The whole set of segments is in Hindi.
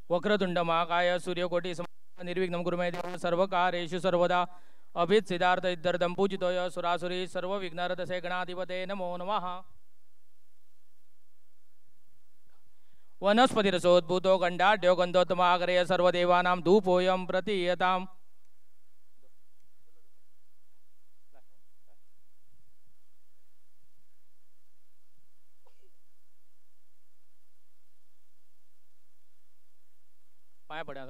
वक्रतुंड महाकाय सूर्यकोटी निर्विघ्नं कुरु मे देव सर्वकार्येषु सर्वदा अभित सिद्धार्थ इद्धर्दं पूजितोय सुरासुरी सर्व विघ्नहरदसे गणाधिपते नमो नमः। वनस्पतिरसोद्भूतो गंडाढ्यो गंधोत्तमाग्रय सर्वदेवानां धूपोऽयं प्रतीयताम्। पाया पड्या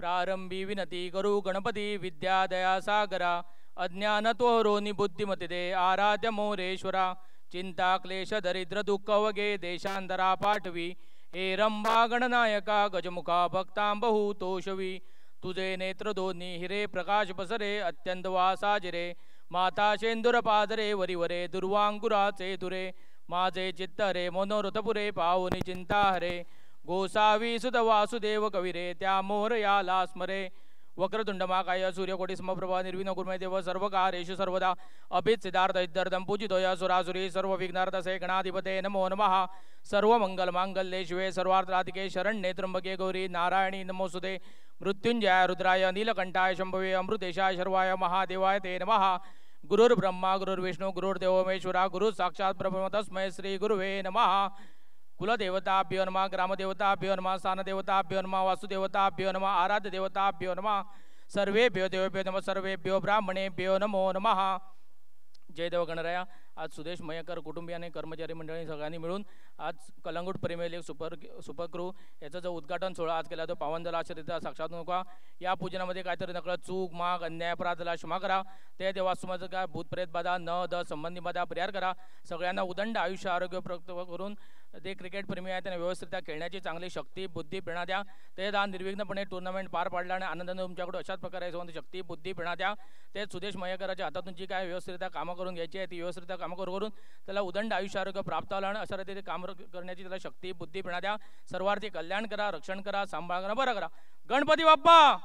प्रारंभी विनती करू गणपती विद्या दया सागरा अज्ञानत्वरो निबुद्धिमती दे आराध्य मोरेश्वरा चिंता क्लेश दरिद्र दुःख वगे देशांतरा पाठवी हे रंभा गणनायका गजमुखा भक्तां बहुतोषवी तुझे नेत्र दोन्ही हिरे प्रकाश पसरे अत्यंत वासाजिरे माता शेंदुर पादरे वरिवरे दुर्वांकुराचे दुरे माझे चित्त हरे मनोरथपुरे पावनी चिंता हरे गोसावी सुत वासुदेव कविरे त्या मोरयाला स्मरे। वक्रतुंड महाकाय सूर्यकोटी समप्रभा निर्विघ्नं कुरु मे देव सर्वकार्येषु सर्वदा अभित सिद्धार्थ इद्धर्दं पूजितोय सुरासुरी सर्व विघ्नहरदसे गणाधिपते नमो नमः। सर्वमंगल मांगल्ये शिवे सर्वार्थसाधिके शरण्ये त्र्यंबके गौरी नारायणी नमोस्तुते मृत्युंजयाय रुद्राय नीलकंठाय शंभवे अमृतेशाय शर्वाय महादेवाय ते नमः। गुरुर्ब्रह्मा गुरुर्विष्णु गुरुर्देवो महेश्वरा गुरु साक्षात् परब्रह्म तस्मै श्री गुरुवे नमः। कुलदेवताभ्यो नमः ग्रामदेवताभ्यो नमः स्थानदेवताभ्यो नमः वासुदेवताभ्यो नमः आराध्य देवताभ्यो नमः सर्वेभ्यो देवेभ्यो नमः सर्वेभ्यो ब्राह्मणेभ्यो नमो नमः। जय देव गणराया। आज सुदेश मयकर कुटुंबियाने कर्मचारी मंडळी सगळ्यांनी मिळून आज कलंगूट प्रीमियर लीग सुपरक्रू याचा जो उद्घाटन सोहळा आज केला तो पावन झाला आश्रिता साक्षात नका। या पूजनामध्ये काहीतरी नकळत चूक माग अन्याय अपराध झाला क्षमा करा ते देवासुमाचं काय भूतप्रेत बाधा न द संबंधी बाधा परिहार करा सगळ्यांना उदंड आयुष्य आरोग्य प्राप्त करून ते क्रिकेट प्रेमी आहे त्यांना व्यवस्थित खेळण्याची चांगली शक्ती बुद्धी प्रेरणा द्या ते दान निर्विघ्नपणे टुर्नामेंट पार पाडला आणि आनंदाने तुमच्याकडे अशाच प्रकारे शक्ती बुद्धी प्रेरणा द्या ते सुदेश मयकराच्या हातातून जी काय व्यवस्थित कामं करून घ्यायची आहे ती व्यवस्थित कामं करून त्याला उदंड आयुष्य आरोग्य प्राप्त झालं आणि अशा रीतीने काम करण्याची त्याला शक्ती बुद्धी प्रेरणा द्या सर्वार्थी कल्याण करा रक्षण करा सांभाळ करा बरं करा। गणपती बाप्पा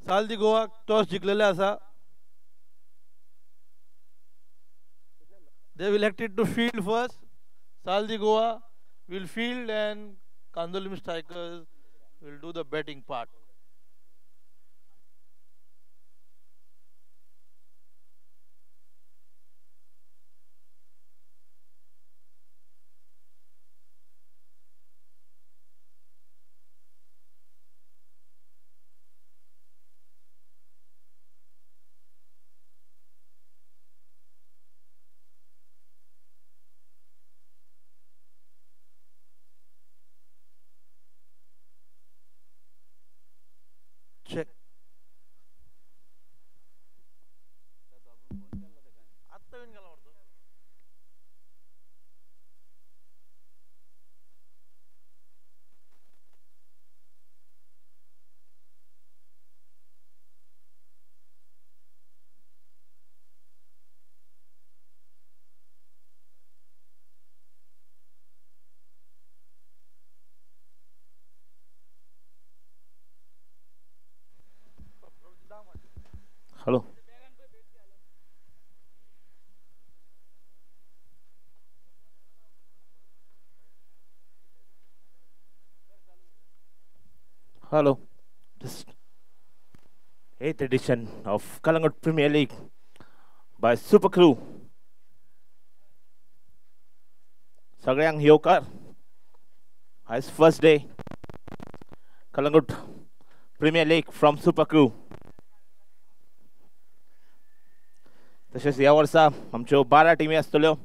सालदी गोवा टॉस जिंकलेले असा they will elected to field first. Saldi Goa will field and Kandolim Strikers will do the batting part. आत्ता येऊन गेला वाटतं. Hello. Hello. Just eighth edition of Kalangut Premier League by Super Crew. Sagrang Hyokar. His first day. Kalangut Premier League from Super Crew. तशेंच ह्या वर्सा आमच्यो 12 टिमी आसतल्यो.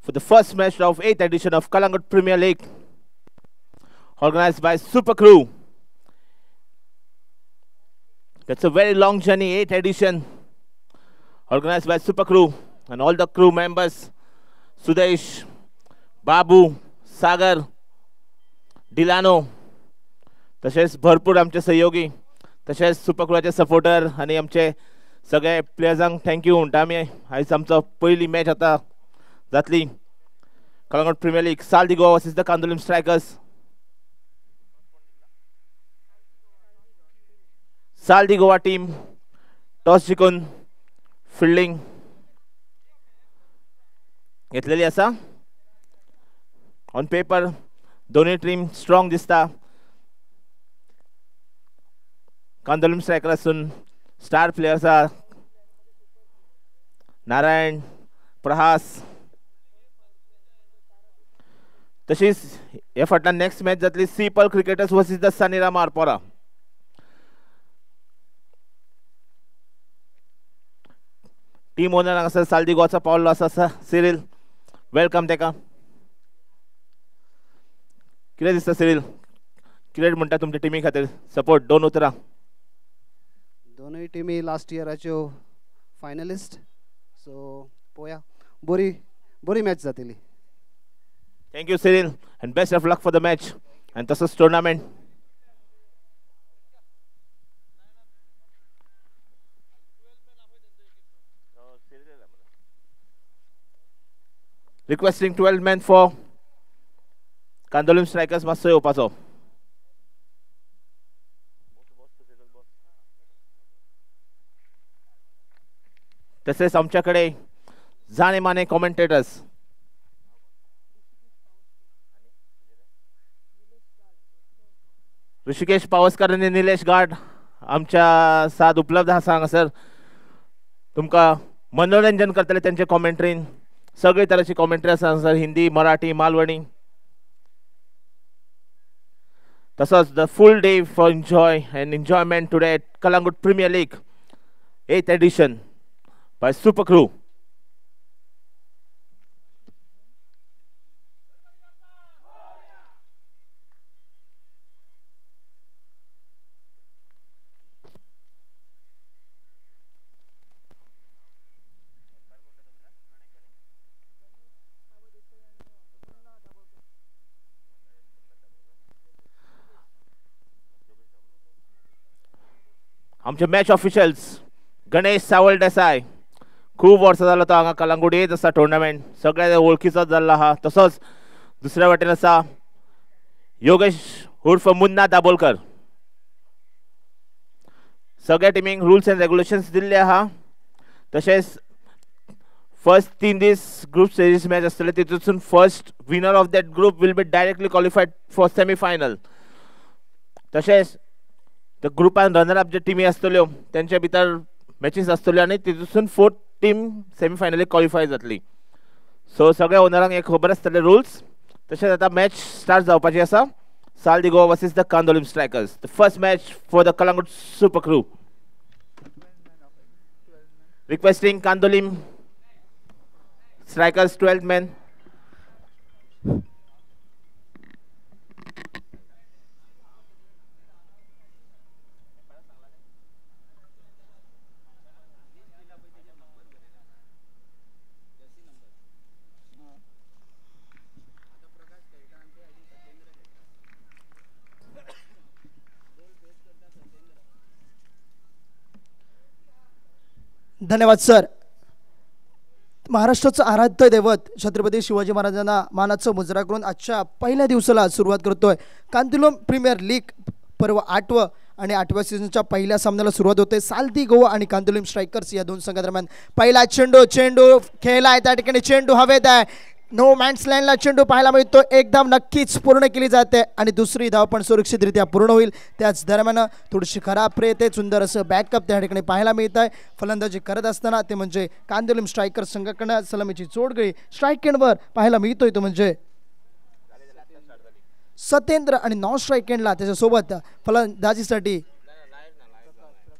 For the first match of 8th edition of Kalangut Premier League, organized by Super Crew. That's a very long journey, 8th edition, organized by Super Crew and all the crew members, Sudesh, Babu, Sagar, Dilano, तशेंच भरपूर आमचे सहयोगी, तशेंच सुपर क्रूचे सपोर्टर आनी आमचे सगळे प्लेयर्सांक थँक्यू म्हणटा आमी. आयज आमचो पयली मॅच आतां जातली कलंगूट प्रिमियर लीग साल दी Goa versus the Candolim strikers. साल दी गोवा टीम टॉस जिखून फिल्डिंग घेतलेली आसा. ऑन पेपर दोन्ही टीम स्ट्रॉंग दिसता. कांदोलीम स्ट्रायकर आसून स्टार प्लेयर्स आसा नारायण, प्रहास. तशीच ह्या फाटल्यान नेक्स्ट मॅच जातली सीपल क्रिकेटर्स वर्सीस द सानिराम आरपोरा. टीम ओनर हांगासर सालदिगोचा पावल्लो आसा सिरील. वेलकम तेका. कितें दिसता सिरील, कितें म्हणटा तुमच्या टिमी खातीर सपोर्ट? दोन उतरां. दोनूय टिमी लास्ट इयराच्यो फायनलिस्ट, सो पळोवया बरी बरी मॅच जातली. Thank you Cyril and best of luck for the match and तसोच tournament. Requesting 12 men for Kandolim Strikers मातसो येवपाचो. तसेच आमच्याकडे जाणे माने कॉमेंटेटर्स ऋषिकेश पावसकर आणि निलेश गार्ड आमच्या साथ उपलब्ध आसा हांगासर. तुमकां मनोरंजन करतले त्यांचे कॉमेंट्रीन. सगळे तरेची कॉमेंट्री आसा हांगासर, हिंदी, मराठी, मालवणी. तसोच the full day for enjoyment today at Kalangut Premier League 8th edition by Super Crew. आमचे मॅच ऑफिशियल्स गणेश सावळ देसाय. खूब वर्सां जालो तो हांगा कलंगूट येत आसा टुर्नामेंट. सगळ्या वळखीचोच जाल्लो आहा. तसोच दुसऱ्या वाटेन आसा योगेश उर्फ मुन्ना दाबोलकर. सगळ्या टिमीक रुल्स अँड रेग्युलेशन्स दिल्ले आहा. तशेंच फर्स्ट 3 दीस ग्रुप स्टेजीस मॅच आसतले. तितूंतसून first winner of that group will be directly qualified for semi final. तशेंच द ग्रुपान रनर अप जे टिमी आसतल्यो त्यांच्या भितर मॅचीस आसतल्यो आनी तितूंतसून 4th टीम सेमी फायनलीक क्वॉलिफाय जातली. सो सगळ्या ओनरांक एक खबर आसतले रुल्स. तशेंच आतां मॅच स्टार्ट जावपाची आसा. सालदिगो versus the Candolim strikers. The first match for the Calangute super crew. Requesting Candolim strikers 12 men. धन्यवाद सर. महाराष्ट्राचं आराध्य दैवत छत्रपती शिवाजी महाराजांना मानाचं मुजरा करून आजच्या पहिल्या दिवसाला सुरुवात करतोय. कांदोलीम प्रीमियर लीग पर्व 8वं आणि 8व्या सीझनच्या पहिल्या सामन्याला सुरुवात होते. सालदिगो आणि कांदोलीम स्ट्रायकर्स या दोन संघादरम्यान पहिला चेंडू खेळलाय. त्या ठिकाणी चेंडू हवेत आहे. नो मॅन्स लँडला चेंडू पाहायला मिळतो. एक धाव नक्कीच पूर्ण केली जाते आणि दुसरी धाव पण सुरक्षितरित्या पूर्ण होईल. त्याच दरम्यान थोडीशी खराब प्रेत आहे. सुंदर असं बॅकअप त्या ठिकाणी पाहायला मिळत आहे. फलंदाजी करत असताना ते म्हणजे कांदोलीम स्ट्रायकर्स संघाकडनं सलामीची चोडगळी स्ट्राईक एंडवर पाहायला मिळतोय. तो म्हणजे सत्येंद्र आणि नॉन स्ट्राईक एंडला त्याच्यासोबत फलंदाजीसाठी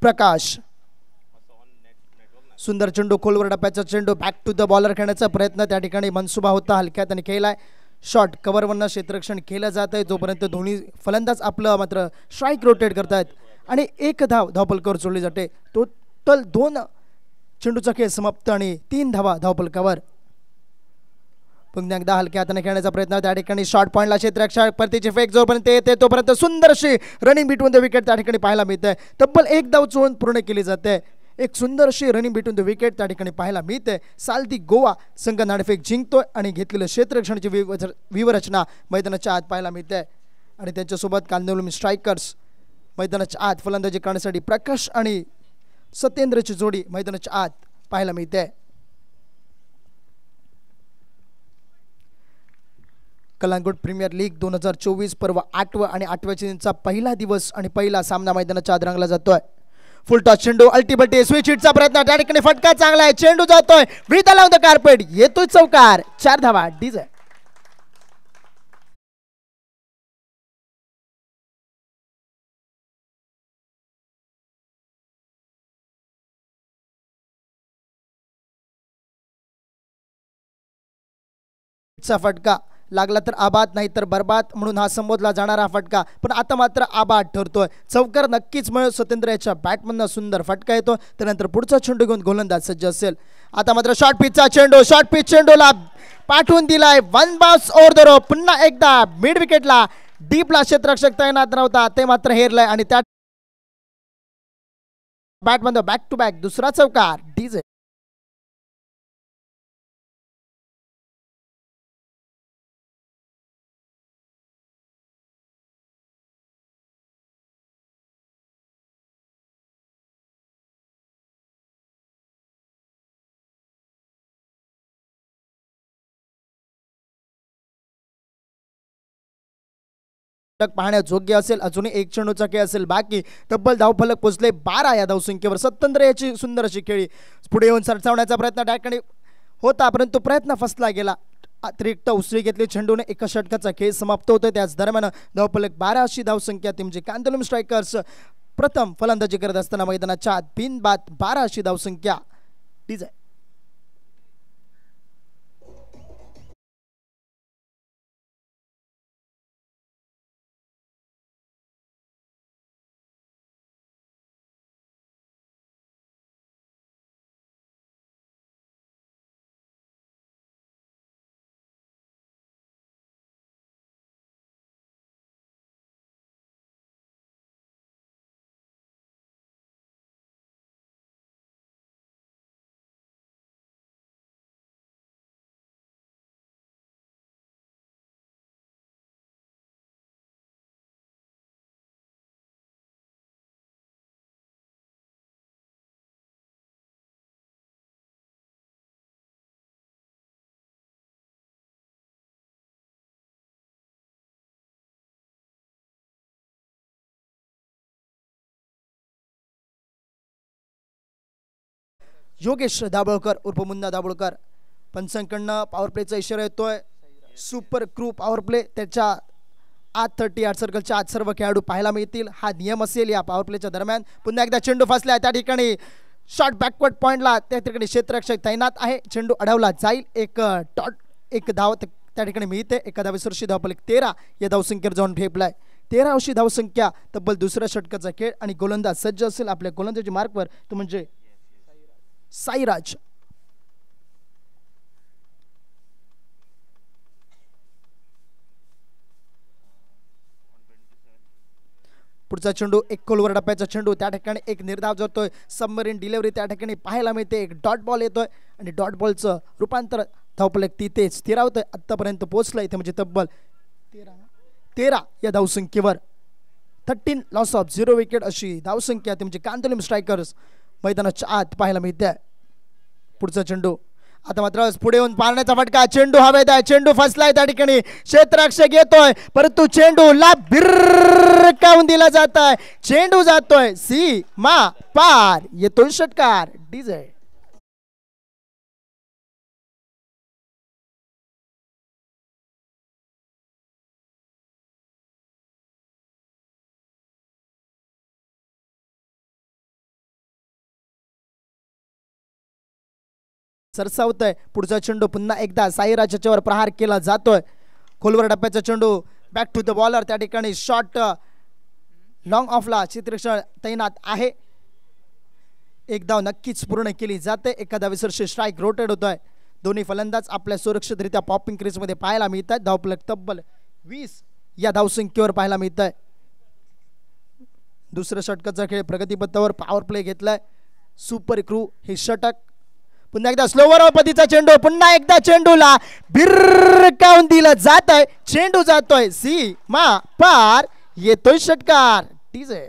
प्रकाश. सुंदर चेंडू खोलवर डप्प्याचा चेंडू बॅक टू द बॉलर खेळण्याचा प्रयत्न त्या ठिकाणी मनसुबा होता. हलक्यात आणि केलाय. शॉट कव्हरवरनं क्षेत्ररक्षण केलं जात आहे. जोपर्यंत दोन्ही फलंदाज आपलं मात्र स्ट्राईक रोटेट करतायत आणि एक धावपलकावर सोडली जाते. टोटल 2 चेंडूचा खेळ समाप्त आणि 3 धावा धावपलकावर. पुन्हा एकदा हलक्या हाताने खेळण्याचा प्रयत्न. त्या ठिकाणी शॉर्ट पॉईंटला क्षेत्ररक्षक परतीची फेक जोपर्यंत येते तोपर्यंत सुंदर अशी रनिंग बिटवीन द विकेट त्या ठिकाणी पाहायला मिळते. तब्बल 1 धाव चोळून पूर्ण केली जाते. एक सुंदर अशी रनिंग बिटवीन द विकेट त्या ठिकाणी पाहायला मिळते. सालदिगोवा संघ नाणेफेक जिंकतोय आणि घेतलेलं क्षेत्ररक्षणाची व्यूहरचना मैदानाच्या आत पाहायला मिळते. आणि त्यांच्यासोबत कांदोलीम स्ट्रायकर्स मैदानाच्या आत फलंदाजी करण्यासाठी प्रकाश आणि सत्येंद्रची जोडी मैदानाच्या आत पाहायला मिळते. कलांगूट प्रीमियर लीग 2024 पर्व 8वा आणि 8व्या सीझनचा पहिला दिवस आणि पहिला सामना मैदानाच्या आत रंगला जातोय. फुल टॉस चेंडू अल्टिमेटली स्विच हिटचा प्रयत्न त्या ठिकाणी फटका चांगला आहे. चेंडू जातोय विथ अलाउंड द कार्पेट येतोय चौकार 4 धावा डीजे. चा फटका लागला तर आबाद नाही तर बरबाद म्हणून हा संबोधला जाणारा फटका, पण आता मात्र आबाद ठरतोय. चौकार नक्कीच मिळेल. स्वतंत्र याच्या बॅटमधनं सुंदर फटका येतो. त्यानंतर पुढचा चेंडू घेऊन गोलंदाज सज्ज असेल. आता मात्र शॉर्ट पिचचा चेंडू, शॉर्ट पिच चेंडूला पाठवून दिलाय. One bounce over the rope. पुन्हा एकदा मिड विकेटला डीपला क्षेत्ररक्षक तैनात नव्हता, ते मात्र हेरलाय आणि त्या बॅटमधनं बॅक टू बॅक दुसरा चौकार डीजे. पाहण्यायोग्य असेल. अजूनही एक चेंडूचा खेळ असेल बाकी. तब्बल धावफलक पोहोचले 12 या धावसंख्येवर. स्वतंत्र याची सुंदर अशी खेळी पुढे येऊन सरसावण्याचा प्रयत्न ठिकाणी होता, परंतु प्रयत्न फसला गेला. अतिरिक्त उसळी घेतली चेंडूने. एका षटकाचा खेळ समाप्त होतोय. त्याच दरम्यान धावफलक 12 अशी धावसंख्या ती म्हणजे कांदोलम स्ट्रायकर्स प्रथम फलंदाजी करत असताना मैदानाच्या आत बिनबाद 12 अशी धावसंख्या डीजे. योगेश दाभोळकर उर्फ मुन्ना दाभोळकर पंचांकडनं पॉवर प्लेचा इशारा येतोय. सुपर क्रू पॉवर प्ले त्याच्या आत 38 सर्कलच्या आत सर्व खेळाडू पाहायला मिळतील. हा नियम असेल या पॉवर प्लेच्या दरम्यान. पुन्हा एकदा चेंडू फसला त्या ठिकाणी शॉर्ट बॅकवर्ड पॉइंटला त्या ठिकाणी क्षेत्ररक्षक तैनात आहे. चेंडू अडवला जाईल. एक धाव त्या ठिकाणी मिळते. एका धावेसरशी धावफलक 13 या धावसंख्येवर जाऊन ठेपलाय. 13 अशी धावसंख्या तब्बल दुसऱ्या षटकाचा खेळ आणि गोलंदाज सज्ज असेल आपल्या गोलंदाजी मार्कवर तो म्हणजे साईराज. पुढचा चेंडू एक खोलवर डप्प्याचा चेंडू त्या ठिकाणी एक निर्धाव जातोय. सबमरीन डिलिव्हरी त्या ठिकाणी पाहायला मिळते. एक डॉट बॉल येतोय आणि डॉट बॉलचं रूपांतर धावफलक तिथेच स्थिरावतोय. आतापर्यंत पोहोचलं इथे म्हणजे तब्बल 13 या धावसंख्येवर. 13 लॉस ऑफ 0 विकेट अशी धावसंख्या ती म्हणजे कांदोलीम स्ट्रायकर्स मैदानाच्या आत पाहायला मिळते. पुढचा चेंडू आता मात्र पुढे येऊन पाळण्याचा फटका. चेंडू हवेत आहे. चेंडू फसलाय त्या ठिकाणी क्षेत्ररक्षक येतोय, परंतु चेंडूला भिरकावून दिला जात आहे. चेंडू जातोय सीमा पार येतोय षटकार डीजे. सरसावतोय. पुढचा चेंडू पुन्हा एकदा साईराजाच्या वर प्रहार केला जातोय. खोलवर डप्प्याचा चेंडू बॅक टू द बॉलर त्या ठिकाणी शॉर्ट लॉंग ऑफला क्षेत्ररक्षक तैनात आहे. एक धाव नक्कीच पूर्ण केली जाते. एका धावेसरशी स्ट्राईक रोटेट होतोय. दोन्ही फलंदाज आपल्या सुरक्षितरित्या पॉपिंग क्रीजमध्ये पाहायला मिळत आहेत. धावफलक तब्बल 20 या धावसंख्येवर पाहायला मिळत आहे. दुसऱ्या षटकाचा खेळ प्रगतीपथावर पॉवर प्ले घेतलाय. सुपर क्रू हे षटक. पुन्हा एकदा स्लोवर पद्धतीचा चेंडू. पुन्हा एकदा चेंडूला भिरकावून दिलं जात आहे. चेंडू जातोय सीमा पार येतोय षटकार डीजे.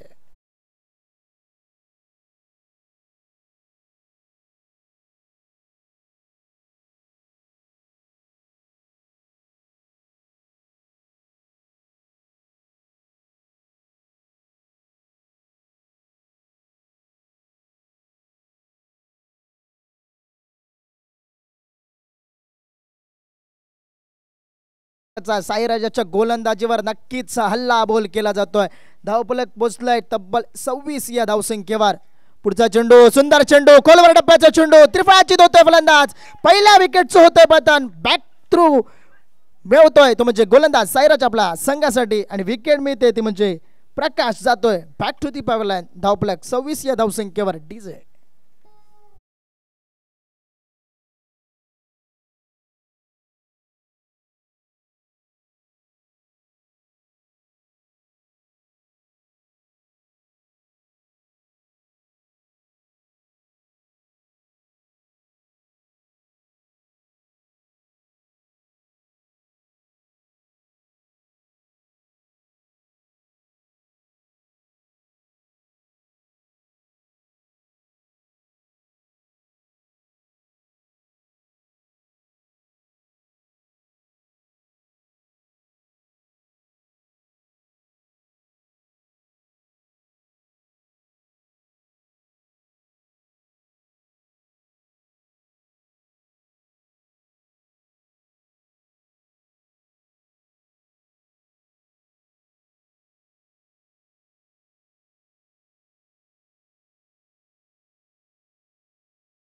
साईराजाच्या गोलंदाजीवर नक्कीच हल्ला बोल केला जातोय. धावफलक पोचलाय तब्बल 26 या धावसंख्येवर. पुढचा चेंडू, सुंदर चेंडू, खोलवर टप्प्याचा चेंडू, त्रिफळाची होतोय फलंदाज, पहिल्या विकेटचं होतंय पतन, बॅक थ्रू मिळवतोय तो म्हणजे गोलंदाज साईराज आपला संघासाठी, आणि विकेट मिळते ती म्हणजे प्रकाश जातोय बॅक टू दी पॅव्हलियन. धावफलक 26 या धावसंख्येवर. डीजे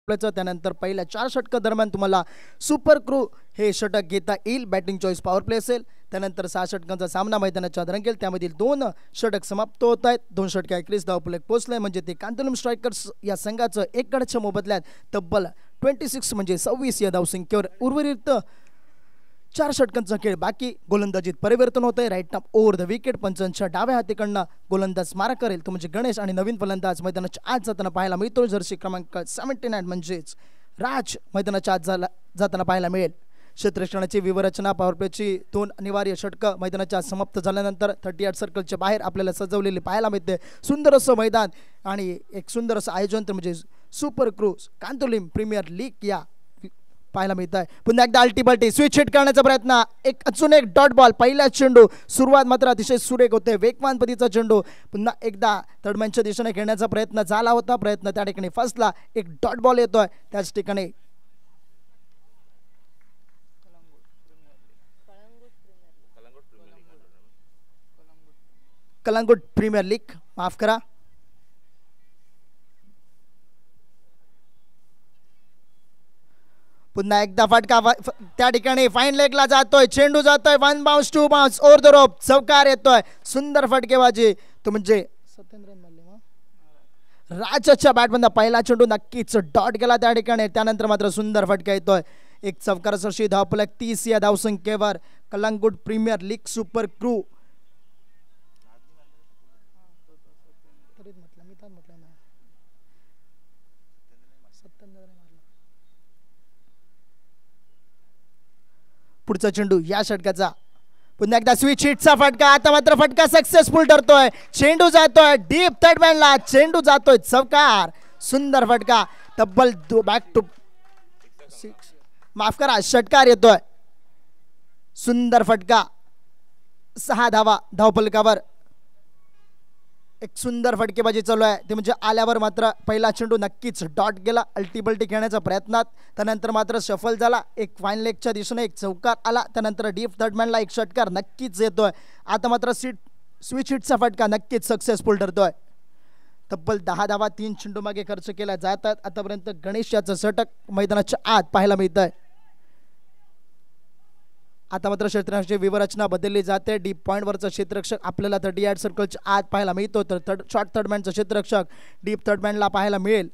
त्यानंतर पहिल्या 4 षटका दरम्यान तुम्हाला सुपर क्रू हे षटक घेता येईल. बॅटिंग चॉईस पॉवर प्ले असेल. त्यानंतर 6 षटकांचा सामना मैदानाच्या रंगेल. त्यामधील 2 षटक समाप्त होत आहेत. 2 षटका 21 धावफलक पोहोचले म्हणजे ते कांतलुम स्ट्रायकर्स या संघाचं 1 गडच्या मोबदल्यात तब्बल 26 म्हणजे 26 या धावसंख्येवर. उर्वरित 4 षटकांचा खेळ बाकी. गोलंदाजीत परिवर्तन होत आहे. राईट नाम ओव्हर द विकेट पंचांच्या डाव्या हातीकडनं गोलंदाज मारा करेल तो म्हणजे गणेश, आणि नवीन फलंदाज मैदानाच्या आत जाताना पाहायला मिळतो. जर्सी क्रमांक 79 म्हणजेच राज मैदानाच्या आत जाताना पाहायला मिळेल. क्षेत्ररक्षणाची विवरचना पॉवर प्लेची 2 अनिवार्य षटकं मैदानाच्या समाप्त झाल्यानंतर 38 सर्कलच्या बाहेर आपल्याला सजवलेली पाहायला मिळते. सुंदर असं मैदान आणि एक सुंदर असं आयोजन तर म्हणजे सुपर क्रूज कांतोलिम प्रीमियर लीग या पाहायला मिळत आहे. पुन्हा एकदा अल्टीबल्टी स्विच हिट करण्याचा प्रयत्न, अजून एक डॉट बॉल, पहिला चेंडू, सुरुवात मात्र अतिशय सुरेख होते. वेगवान पद्धतीचा चेंडू पुन्हा एकदा थर्डमॅनच्या दिशेने खेळण्याचा प्रयत्न झाला होता. प्रयत्न त्या ठिकाणी फसला. एक डॉट बॉल येतोय त्याच ठिकाणी. कलांगूट प्रीमियर लीग, माफ करा. पुन्हा एकदा फटका त्या ठिकाणी फाईन लेगला जातोय. चेंडू जातोय 1 bounce 2 bounce over the rope. चौकार येतोय. सुंदर फटकेबाजी तो म्हणजे राजाच्या बॅटमधून पहिला चेंडू नक्कीच डॉट गेला त्या ठिकाणी. त्यानंतर मात्र सुंदर फटका येतोय. एक चौकार सरशी धावफलक 30 या धावसंख्येवर. Calangute premier league super crew पुढचा चेंडू या षटकाचा. पुन्हा एकदा स्विच हिटचा फटका. आता मात्र फटका सक्सेसफुल ठरतोय. चेंडू जातोय डीप थर्ड मॅनला. चेंडू जातोय चौकार. सुंदर फटका. तब्बल बॅक टू 6 माफ करा षटकार येतोय. सुंदर फटका. 6 धावा धावफलकावर. एक सुंदर फटकेबाजी चालू आहे ते म्हणजे आल्यावर मात्र पहिला चेंडू नक्कीच डॉट गेला अल्टीबल्टी खेळण्याच्या प्रयत्नात. त्यानंतर मात्र सफल झाला. एक फाईन लेगच्या दिशेने एक चौकार आला. त्यानंतर डीप थर्डमॅनला एक षटकार नक्कीच येतोय. आता मात्र स्विच हिटचा फटका नक्कीच सक्सेसफुल ठरतोय. तब्बल 10 धावा 3 चेंडू मागे खर्च केला जातात. आतापर्यंत गणेश याचं षटक मैदानाच्या आत पाहायला मिळत आहे. आता मात्र क्षेत्ररक्षणाची विवरचना बदलली जाते. डीप पॉईंटवरचा क्षेत्ररक्षक आपल्याला 38 सर्कलच्या आत पाहायला मिळतो. तर शॉर्ट थर्डमॅनचा क्षेत्ररक्षक डीप थर्डमॅनला पाहायला मिळेल.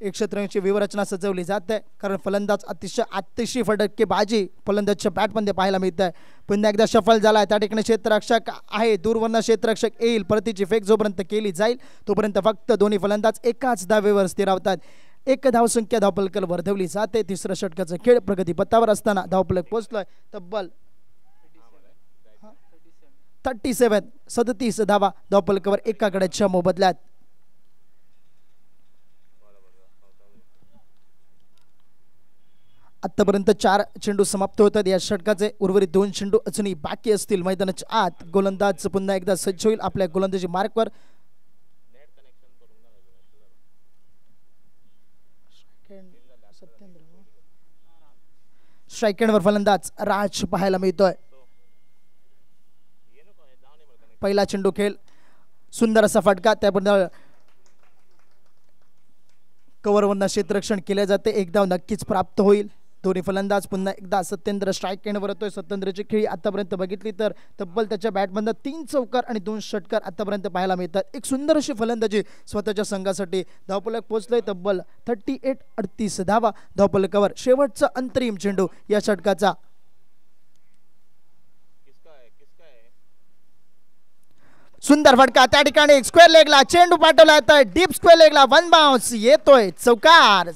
एक क्षेत्ररक्षणाची विवरचना सजवली जाते कारण फलंदाज अतिशय फटकेबाजी फलंदाजच्या बॅटमध्ये पाहायला मिळत आहे. पुन्हा एकदा सफल झाला. त्या ठिकाणी क्षेत्ररक्षक आहे. दूरवरनं क्षेत्ररक्षक येईल. परतीची फेक जोपर्यंत केली जाईल तोपर्यंत फक्त दोन्ही फलंदाज एकाच धावेवर स्थिरावतात. 1 धावसंख्या धावफलकावर वर्धवली जाते. तिसऱ्या षटकाचा खेळ प्रगतीपथावर असताना धावफलक पोहोचलोय तब्बल 37 धावा धावफलकावर एका गड्याच्या मोबदल्यात. आतापर्यंत 4 चेंडू समाप्त होतात या षटकाचे. उर्वरित 2 चेंडू अजूनही बाकी असतील. मैदानाच्या आत गोलंदाज पुन्हा एकदा सज्ज होईल आपल्या गोलंदाजी मार्कवर. स्ट्राईक एंडवर फलंदाज राज पाहायला मिळतोय. पहिला चेंडू खेळ, सुंदर असा फटका, त्याबद्दल कव्हरवरनं क्षेत्ररक्षण केले जाते. एक धाव नक्कीच प्राप्त होईल. दोन्ही फलंदाज पुन्हा एकदा सत्येंद्र स्ट्राईक एंडवर येतोय. सत्येंद्रची खेळी आतापर्यंत बघितली तर तब्बल त्याच्या बॅटमधनं 3 चौकार आणि 2 षटकार आतापर्यंत पाहायला मिळतात. एक सुंदर अशी फलंदाजी स्वतःच्या संघासाठी. धावफलक पोहोचलोय तब्बल 38-38 धावा धावफलकावर. शेवटचा अंतरिम चेंडू या षटकाचा. सुंदर फटका त्या ठिकाणी स्क्वेअर लेगला चेंडू पाठवला जातोय. डीप स्क्वेअर लेगला 1 बाउन्स येतोय. चौकार.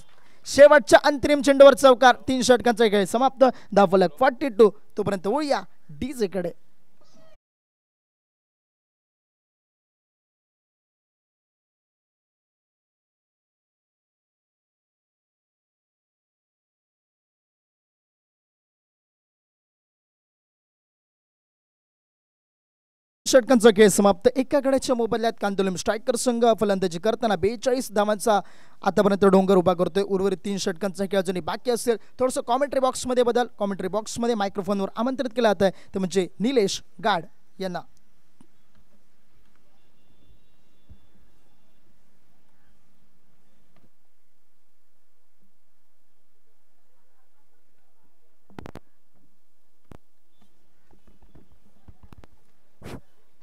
शेवटच्या अंतरिम चेंडूवर चौकार. 3 षटकांचा खेळ समाप्त. धावफलक 42. तोपर्यंत वळूया डीजे कडे. षटकांचा खेळ समाप्त. एका गड्याच्या मोबदल्यात कांदोलीम स्ट्रायकर संघ फलंदाजी करताना 42 धावांचा आतापर्यंत डोंगर उभा करतोय. उर्वरित 3 षटकांचा खेळ अजूनही बाकी असेल. थोडंसं कॉमेंट्री बॉक्समध्ये बदल. कॉमेंट्री बॉक्समध्ये मायक्रोफोनवर आमंत्रित केलं जात आहे ते म्हणजे निलेश गाड यांना.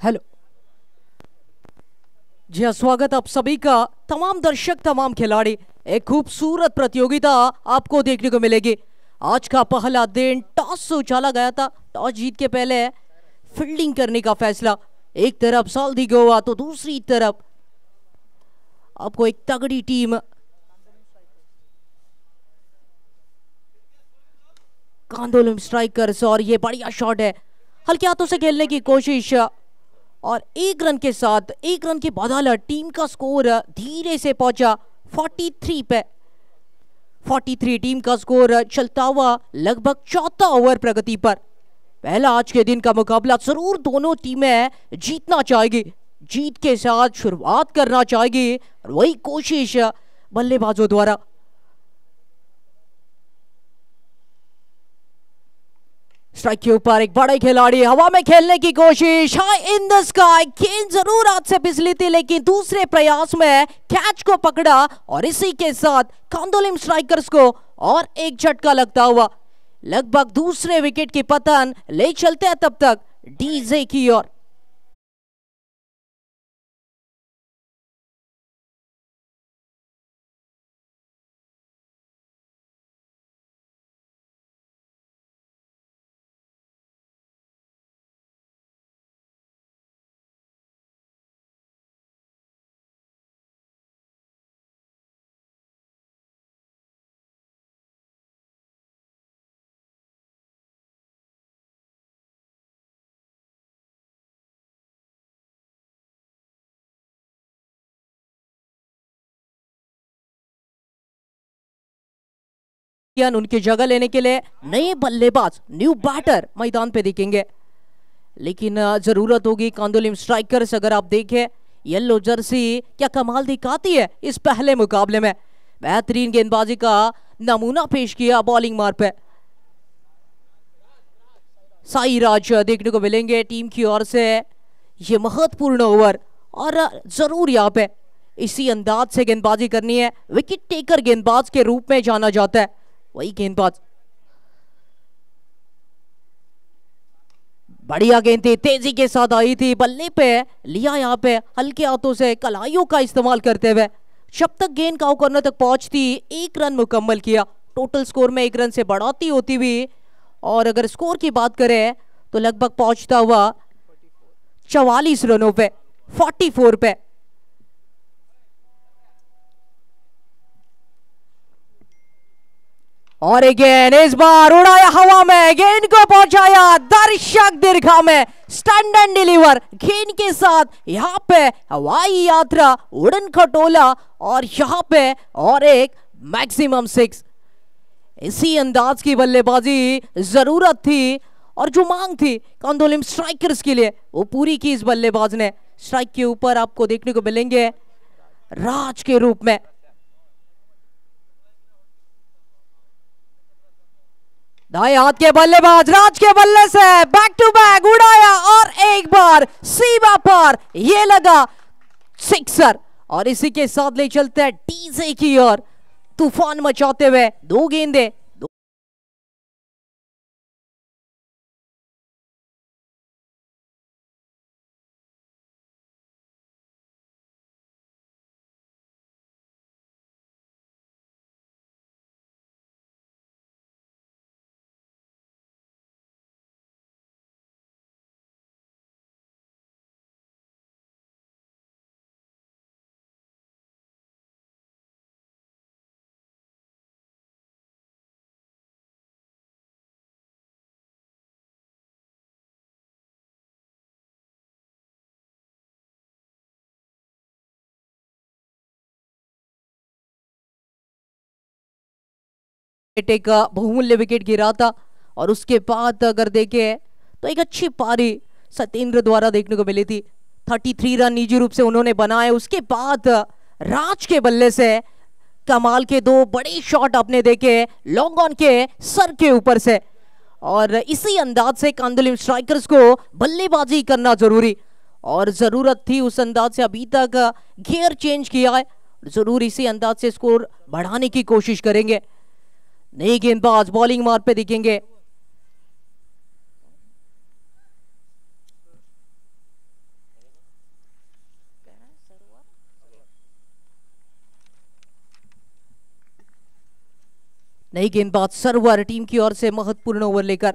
हेलो जी हाँ, स्वागत आप सभी का। तमाम दर्शक, तमाम खिलाड़ी, एक खूबसूरत प्रतियोगिता आपको देखने को मिलेगी। आज का पहला दिन टॉस से उछाला गया था। टॉस जीत के पहले फील्डिंग करने का फैसला। एक तरफ साल्दी गोवा तो दूसरी तरफ आपको एक तगड़ी टीम कांदोलम स्ट्राइकर्स। और ये बढ़िया शॉट है, हल्के हाथों से खेलने की कोशिश और 1 रन के साथ 1 रन की बदौलत टीम का स्कोर धीरे से पहुंचा 43 पे। 43 टीम का स्कोर चलता हुआ लगभग 4था ओवर प्रगति पर। पहला आज के दिन का मुकाबला जरूर दोनों टीमें जीतना चाहेगी, जीत के साथ शुरुआत करना चाहेगी और वही कोशिश बल्लेबाजों द्वारा। स्ट्राइक के ऊपर एक बड़े खिलाड़ी हवा में खेलने की कोशिश, हाई इन द स्काई। गेंद जरूर हाथ से फिसली थी लेकिन दूसरे प्रयास में कैच को पकड़ा और इसी के साथ कांदोलिम स्ट्राइकर्स को और एक झटका लगता हुआ लगभग दूसरे विकेट की पतन ले चलते हैं तब तक डीजे की ओर। उनकी जगह लेने के लिए नए बल्लेबाज, न्यू बैटर मैदान पे दिखेंगे, लेकिन जरूरत होगी कांदोलिम स्ट्राइकर्स। अगर आप देखें येलो जर्सी क्या कमाल दिखाती है इस पहले मुकाबले में। बेहतरीन गेंदबाजी का नमूना पेश किया बॉलिंग मार पे। साई राज देखने को मिलेंगे टीम की ओर से। ये महत्वपूर्ण ओवर और जरूर यहाँ पे इसी अंदाज से गेंदबाजी करनी है। विकेट टेकर गेंदबाज के रूप में जाना जाता है वही गेंदबाज। बढ़िया गेंद थी, तेजी के साथ आई थी, बल्ले पे लिया यहाँ पे हल्के हाथों से कलाइयों का इस्तेमाल करते हुए। जब तक गेंद काउ कॉर्नर तक पहुंचती 1 रन मुकम्मल किया। टोटल स्कोर में 1 रन से बढ़ाती होती हुई और अगर स्कोर की बात करें तो लगभग पहुंचता हुआ 44 रनों पे, 44 पे। और गेंद इस बार उड़ाया हवा में, गेंद को पहुंचाया दर्शक दीर्घा में। स्टैंड एंड डिलीवर गेंद के साथ यहाँ पे हवाई यात्रा, उड़न खटोला और यहाँ पे और एक मैक्सिमम 6। इसी अंदाज की बल्लेबाजी जरूरत थी और जो मांग थी कांदोलिम स्ट्राइकर्स के लिए वो पूरी की इस बल्लेबाज ने। स्ट्राइक के ऊपर आपको देखने को मिलेंगे राज के रूप में। दाएं हाथ के बल्लेबाज राज के बल्ले से बैक टू बैक उड़ाया और एक बार सीमा पर ये लगा सिक्सर और इसी के साथ ले चलते हैं टीजे की ओर तूफान मचाते हुए 2 गेंदे एक बहुमूल्य विकेट गिरा था और उसके बाद अगर देखें तो एक अच्छी पारी सत्येंद्र द्वारा देखने को मिली थी। 33 रन निजी रूप से उन्होंने बनाए। उसके बाद राज के बल्ले से कमाल के 2 बड़े शॉट आपने देखे लॉन्ग ऑन के सर के ऊपर से और इसी अंदाज से कांदोलिम स्ट्राइकर्स को बल्लेबाजी करना जरूरी और जरूरत थी उस अंदाज से। अभी तक गियर चेंज किया है, जरूर इसी अंदाज से स्कोर बढ़ाने की कोशिश करेंगे। नए गेंदबाज बॉलिंग मार्ग पे दिखेंगे। नई गेंदबाज सरवर टीम की ओर से महत्वपूर्ण ओवर लेकर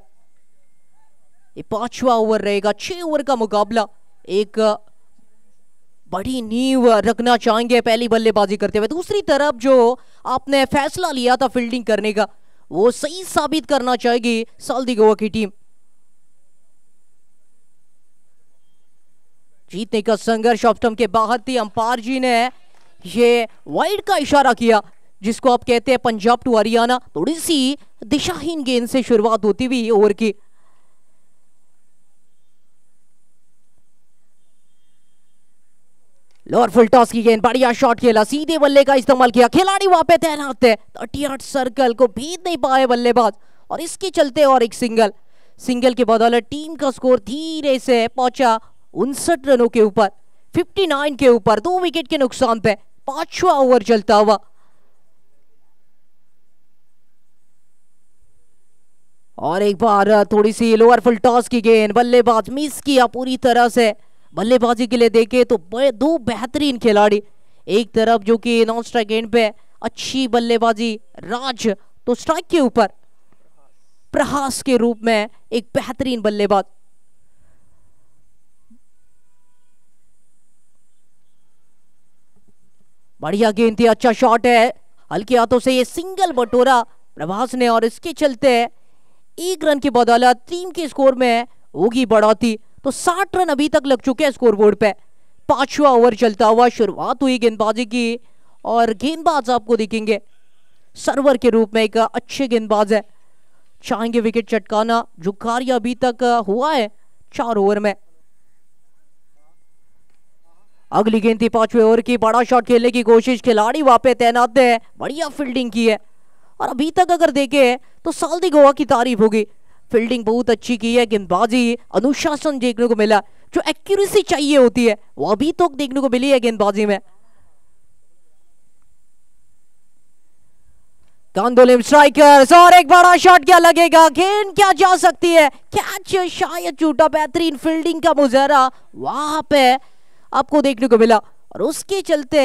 ये 5वां ओवर रहेगा। 6 ओवर का मुकाबला। एक बड़ी नींव रखना चाहेंगे पहली बल्लेबाजी करते हुए। दूसरी तरफ जो आपने फैसला लिया था फील्डिंग करने का वो सही साबित करना चाहेगी साल्दी गोवा की टीम। जीतने का संघर्ष ऑफ स्टंप के बाहर थी। अंपायर जी ने ये वाइड का इशारा किया जिसको आप कहते हैं पंजाब टू हरियाणा। थोड़ी सी दिशाहीन गेंद से शुरुआत होती हुई ओवर की। लोअर फुल टॉस की गेंद, बढ़िया शॉट खेला, सीधे बल्ले का इस्तेमाल किया, खिलाड़ी वहां पे तैनात है। 38 सर्कल को भेद नहीं पाए बल्लेबाज और इसके चलते और एक सिंगल के बदौलत टीम का स्कोर धीरे से पहुंचा 59 रनों के ऊपर, 59 के ऊपर, 2 विकेट के नुकसान पे 5वां ओवर चलता हुआ। और एक बार थोड़ी सी लोअर फुल टॉस की गेंद, बल्लेबाज मिस किया पूरी तरह से। बल्लेबाजी के लिए देखे तो 2 बेहतरीन खिलाड़ी, एक तरफ जो कि नॉन स्ट्राइक एंड पे अच्छी बल्लेबाजी राज, तो स्ट्राइक के ऊपर प्रहास के रूप में एक बेहतरीन बल्लेबाज। बढ़िया गेंद थी, अच्छा शॉट है, हल्के हाथों से ये सिंगल बटोरा प्रभास ने और इसके चलते 1 रन की बदौलत टीम के स्कोर में होगी बढ़ोतरी। तो 60 रन अभी तक लग चुके हैं स्कोरबोर्ड पे। 5वां ओवर चलता हुआ शुरुआत हुई गेंदबाजी की और गेंदबाज आपको दिखेंगे सर्वर के रूप में एक अच्छे गेंदबाज है, चाहेंगे विकेट चटकाना जो कार्य अभी तक हुआ है 4 ओवर में। अगली गेंद थी 5वें ओवर की, बड़ा शॉट खेलने की कोशिश, खिलाड़ी वहां पे तैनात है, बढ़िया फील्डिंग की है और अभी तक अगर देखे तो साल्दी गोवा की तारीफ होगी। फील्डिंग बहुत अच्छी की है, गेंदबाजी अनुशासन देखने को मिला, जो एक्यूरेसी चाहिए होती है वो अभी तक देखने को मिली है गेंदबाजी में। कांदोलिम स्ट्राइकर्स और एक बड़ा शॉट क्या लगेगा, गेंद क्या जा सकती है, कैच शायद छूटा, बेहतरीन फील्डिंग का मुजाहरा वहां पे आपको देखने को मिला और उसके चलते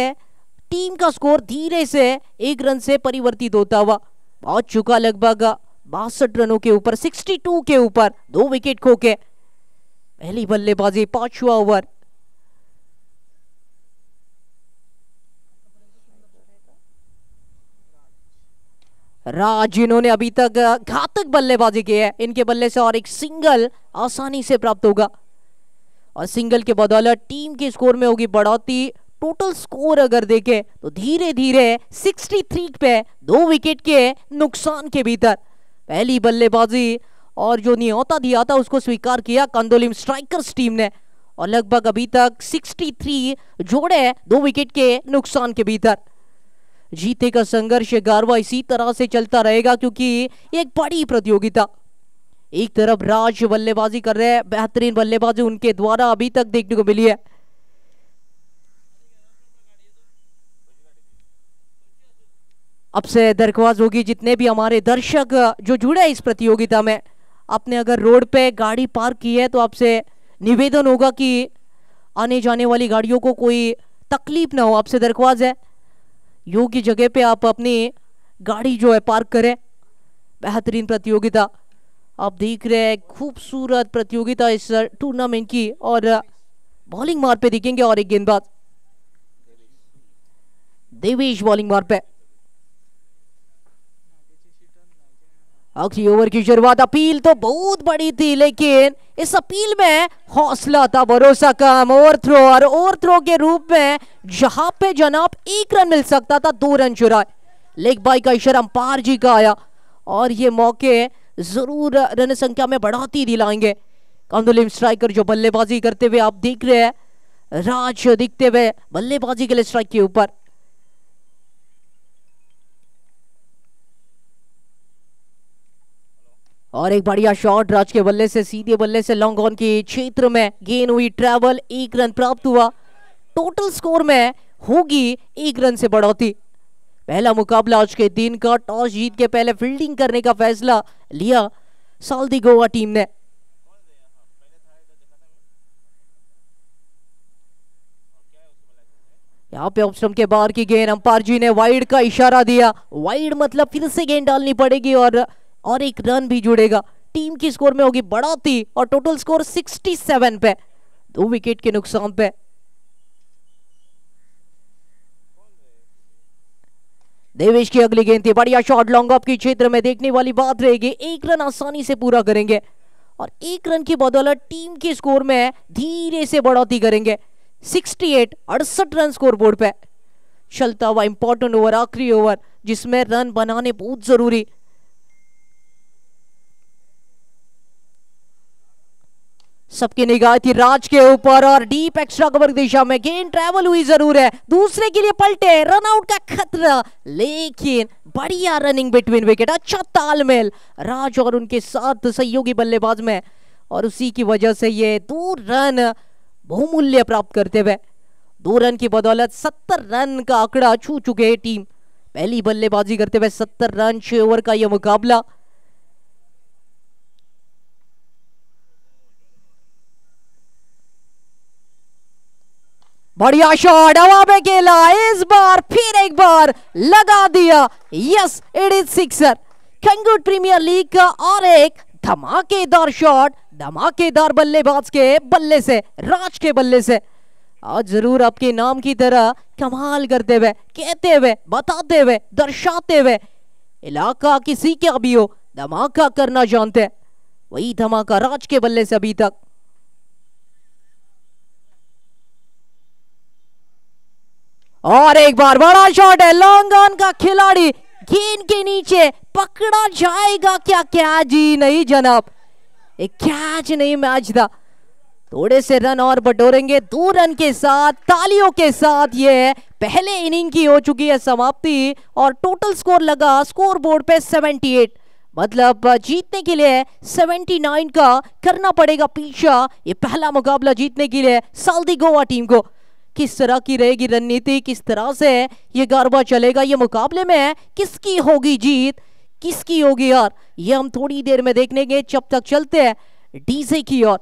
टीम का स्कोर धीरे से 1 रन से परिवर्तित होता हुआ पहुंच चुका लगभग 62 रनों के ऊपर, 62 के ऊपर, 2 विकेट खो के। पहली बल्लेबाजी 5वां ओवर। राज इन्होंने अभी तक घातक बल्लेबाजी की है, इनके बल्ले से और एक सिंगल आसानी से प्राप्त होगा और सिंगल के बदौलत टीम के स्कोर में होगी बढ़ोतरी। टोटल स्कोर अगर देखें तो धीरे धीरे 63 पे 2 विकेट के नुकसान के भीतर पहली बल्लेबाजी और जो न्योता दिया था उसको स्वीकार किया कांदोलिम स्ट्राइकर्स टीम ने और लगभग अभी तक 63 जोड़े 2 विकेट के नुकसान के भीतर। जीते का संघर्ष गारवा इसी तरह से चलता रहेगा, क्योंकि ये एक बड़ी प्रतियोगिता। एक तरफ राज बल्लेबाजी कर रहे हैं, बेहतरीन बल्लेबाजी उनके द्वारा अभी तक देखने को मिली है। अब से दरख्वास्त होगी जितने भी हमारे दर्शक जो जुड़े इस प्रतियोगिता में, आपने अगर रोड पे गाड़ी पार्क की है तो आपसे निवेदन होगा कि आने जाने वाली गाड़ियों को कोई तकलीफ ना हो। आपसे दरख्वास्त है योग्य जगह पे आप अपनी गाड़ी जो है पार्क करें। बेहतरीन प्रतियोगिता आप देख रहे हैं, खूबसूरत प्रतियोगिता इस टूर्नामेंट की। और बॉलिंग मार पे दिखेंगे और एक गेंदबाज देवेश बॉलिंग मार पे। अगली ओवर की शुरुआत, अपील तो बहुत बड़ी थी लेकिन इस अपील में हौसला था, भरोसा कम। ओवर थ्रो के रूप में जहां पे जनाब 1 रन मिल सकता था, 2 रन चुराए। लेग बाई का इशारा अंपायर जी का आया और ये मौके जरूर रन संख्या में बढ़ाती दिलाएंगे। कांदोलिम स्ट्राइकर जो बल्लेबाजी करते हुए आप देख रहे हैं, राज दिखते हुए बल्लेबाजी के लिए स्ट्राइक के ऊपर। और एक बढ़िया शॉट राज के बल्ले से, सीधे बल्ले से लॉन्ग ऑन के क्षेत्र में गेंद हुई ट्रैवल, 1 रन प्राप्त हुआ। टोटल स्कोर में होगी 1 रन से बढ़ोतरी। पहला मुकाबला आज के दिन का, टॉस जीत के पहले फील्डिंग करने का फैसला लिया साल्दी गोवा टीम ने। यहाँ पे ऑप्शन के बाहर की गेंद, अंपायर जी ने वाइड का इशारा दिया। वाइड मतलब फिर से गेंद डालनी पड़ेगी और 1 रन भी जुड़ेगा। टीम की स्कोर में होगी बढ़ोतरी और टोटल स्कोर 67 पे, 2 विकेट के नुकसान पे। देवेश की अगली गेंद थी, बढ़िया शॉट लॉन्ग ऑफ की क्षेत्र में, देखने वाली बात रहेगी। 1 रन आसानी से पूरा करेंगे और 1 रन की बदौलत टीम के स्कोर में धीरे से बढ़ोतरी करेंगे। 68 रन स्कोर बोर्ड पे चलता हुआ इंपॉर्टेंट ओवर, आखिरी ओवर जिसमें रन बनाने बहुत जरूरी। सबकी निगाह थी राज के ऊपर और डीप एक्स्ट्रा कवर दिशा में गेंद ट्रैवल हुई जरूर है, दूसरे के लिए पलटे, रन आउट का खतरा, लेकिन बढ़िया रनिंग बिटवीन विकेट, अच्छा तालमेल राज और उनके साथ सहयोगी बल्लेबाज में, और उसी की वजह से ये 2 रन बहुमूल्य प्राप्त करते हुए 2 रन की बदौलत 70 रन का आंकड़ा छू चुके हैं टीम। पहली बल्लेबाजी करते हुए 70 रन, 6 ओवर का यह मुकाबला। बढ़िया शॉट, हवा में खेला, इस बार फिर एक बार लगा दिया। Yes, it is sixer. Calangute premier league का और एक धमाकेदार शॉट, धमाकेदार बल्लेबाज के बल्ले से, राज के बल्ले से। आज जरूर आपके नाम की तरह कमाल करते हुए, कहते हुए, बताते हुए, दर्शाते हुए, इलाका किसी का भी हो धमाका करना जानते हैं, वही धमाका राज के बल्ले से अभी तक। और एक बार बड़ा शॉट है, लॉन्ग ऑन का खिलाड़ी गेंद के नीचे पकड़ा जाएगा क्या? कैच ही नहीं जनाब, एक कैच नहीं मैच था। थोड़े से रन और बटोरेंगे 2 रन के साथ, तालियों के साथ ये पहले इनिंग की हो चुकी है समाप्ति और टोटल स्कोर लगा स्कोर बोर्ड पे 78। मतलब जीतने के लिए 79 का करना पड़ेगा पीछा ये पहला मुकाबला जीतने के लिए साल्दी गोवा टीम को। किस तरह की रहेगी रणनीति, किस तरह से ये गारबा चलेगा, ये मुकाबले में किसकी होगी जीत, किसकी होगी हार, ये हम थोड़ी देर में देखेंगे। जब तक चलते हैं डीजे की ओर।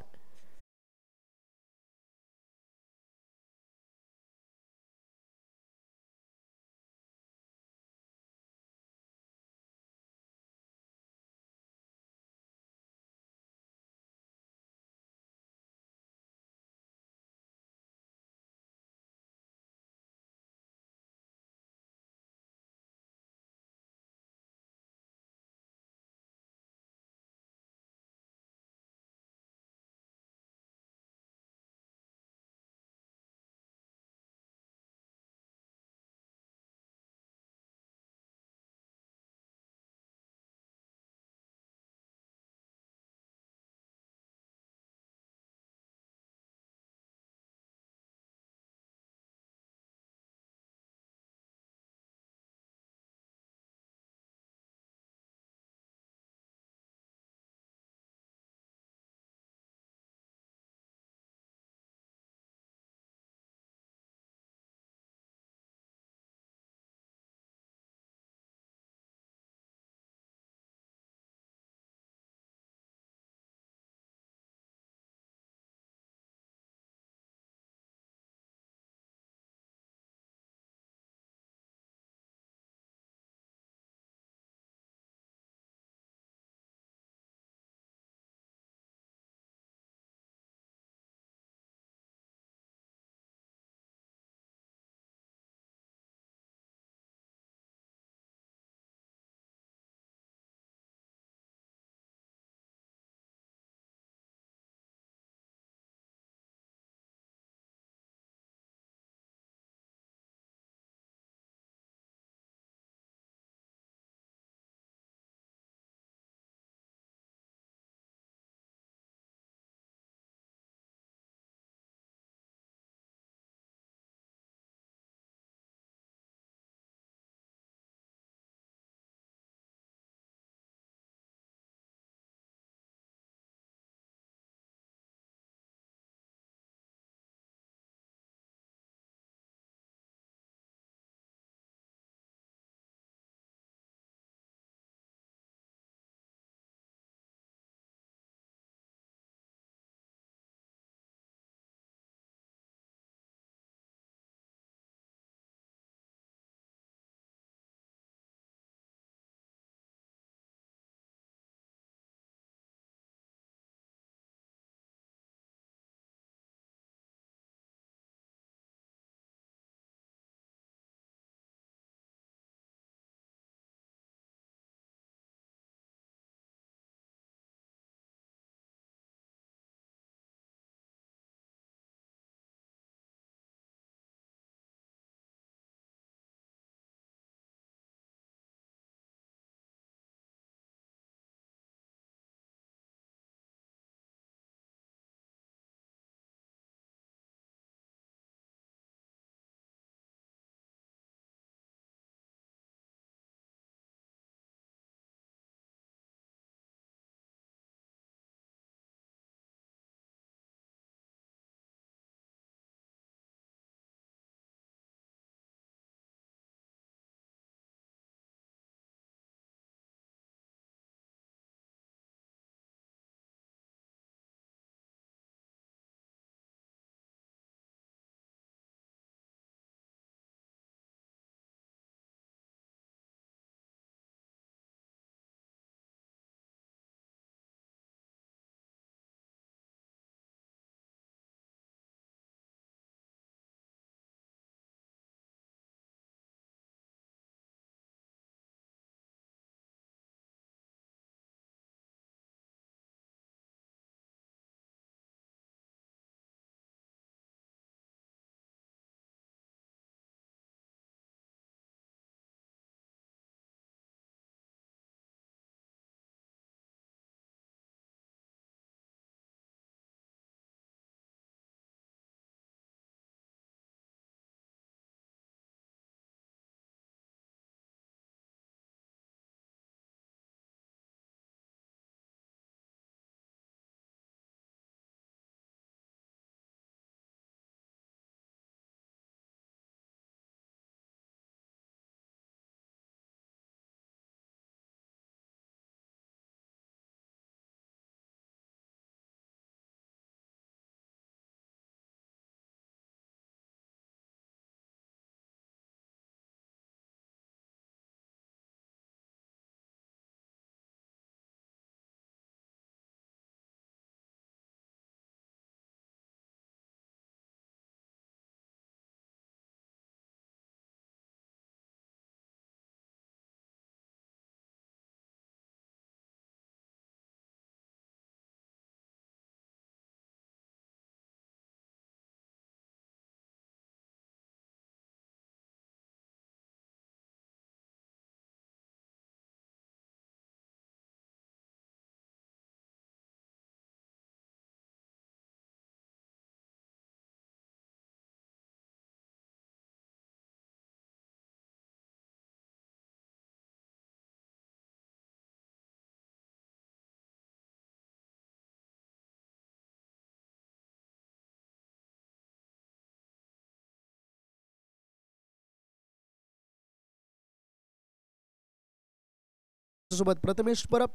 सोबत प्रथमेश परब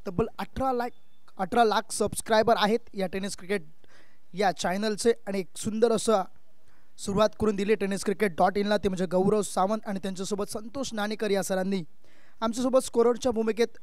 तब्बल 18 लाख सबस्क्रायबर आहेत या टेनिस क्रिकेट या चॅनलचे आणि एक सुंदर असं सुरुवात करून दिली tenniscricket.in ते म्हणजे गौरव सावंत आणि त्यांच्यासोबत संतोष नाणेकर या सरांनी आमच्यासोबत स्कोररच्या भूमिकेत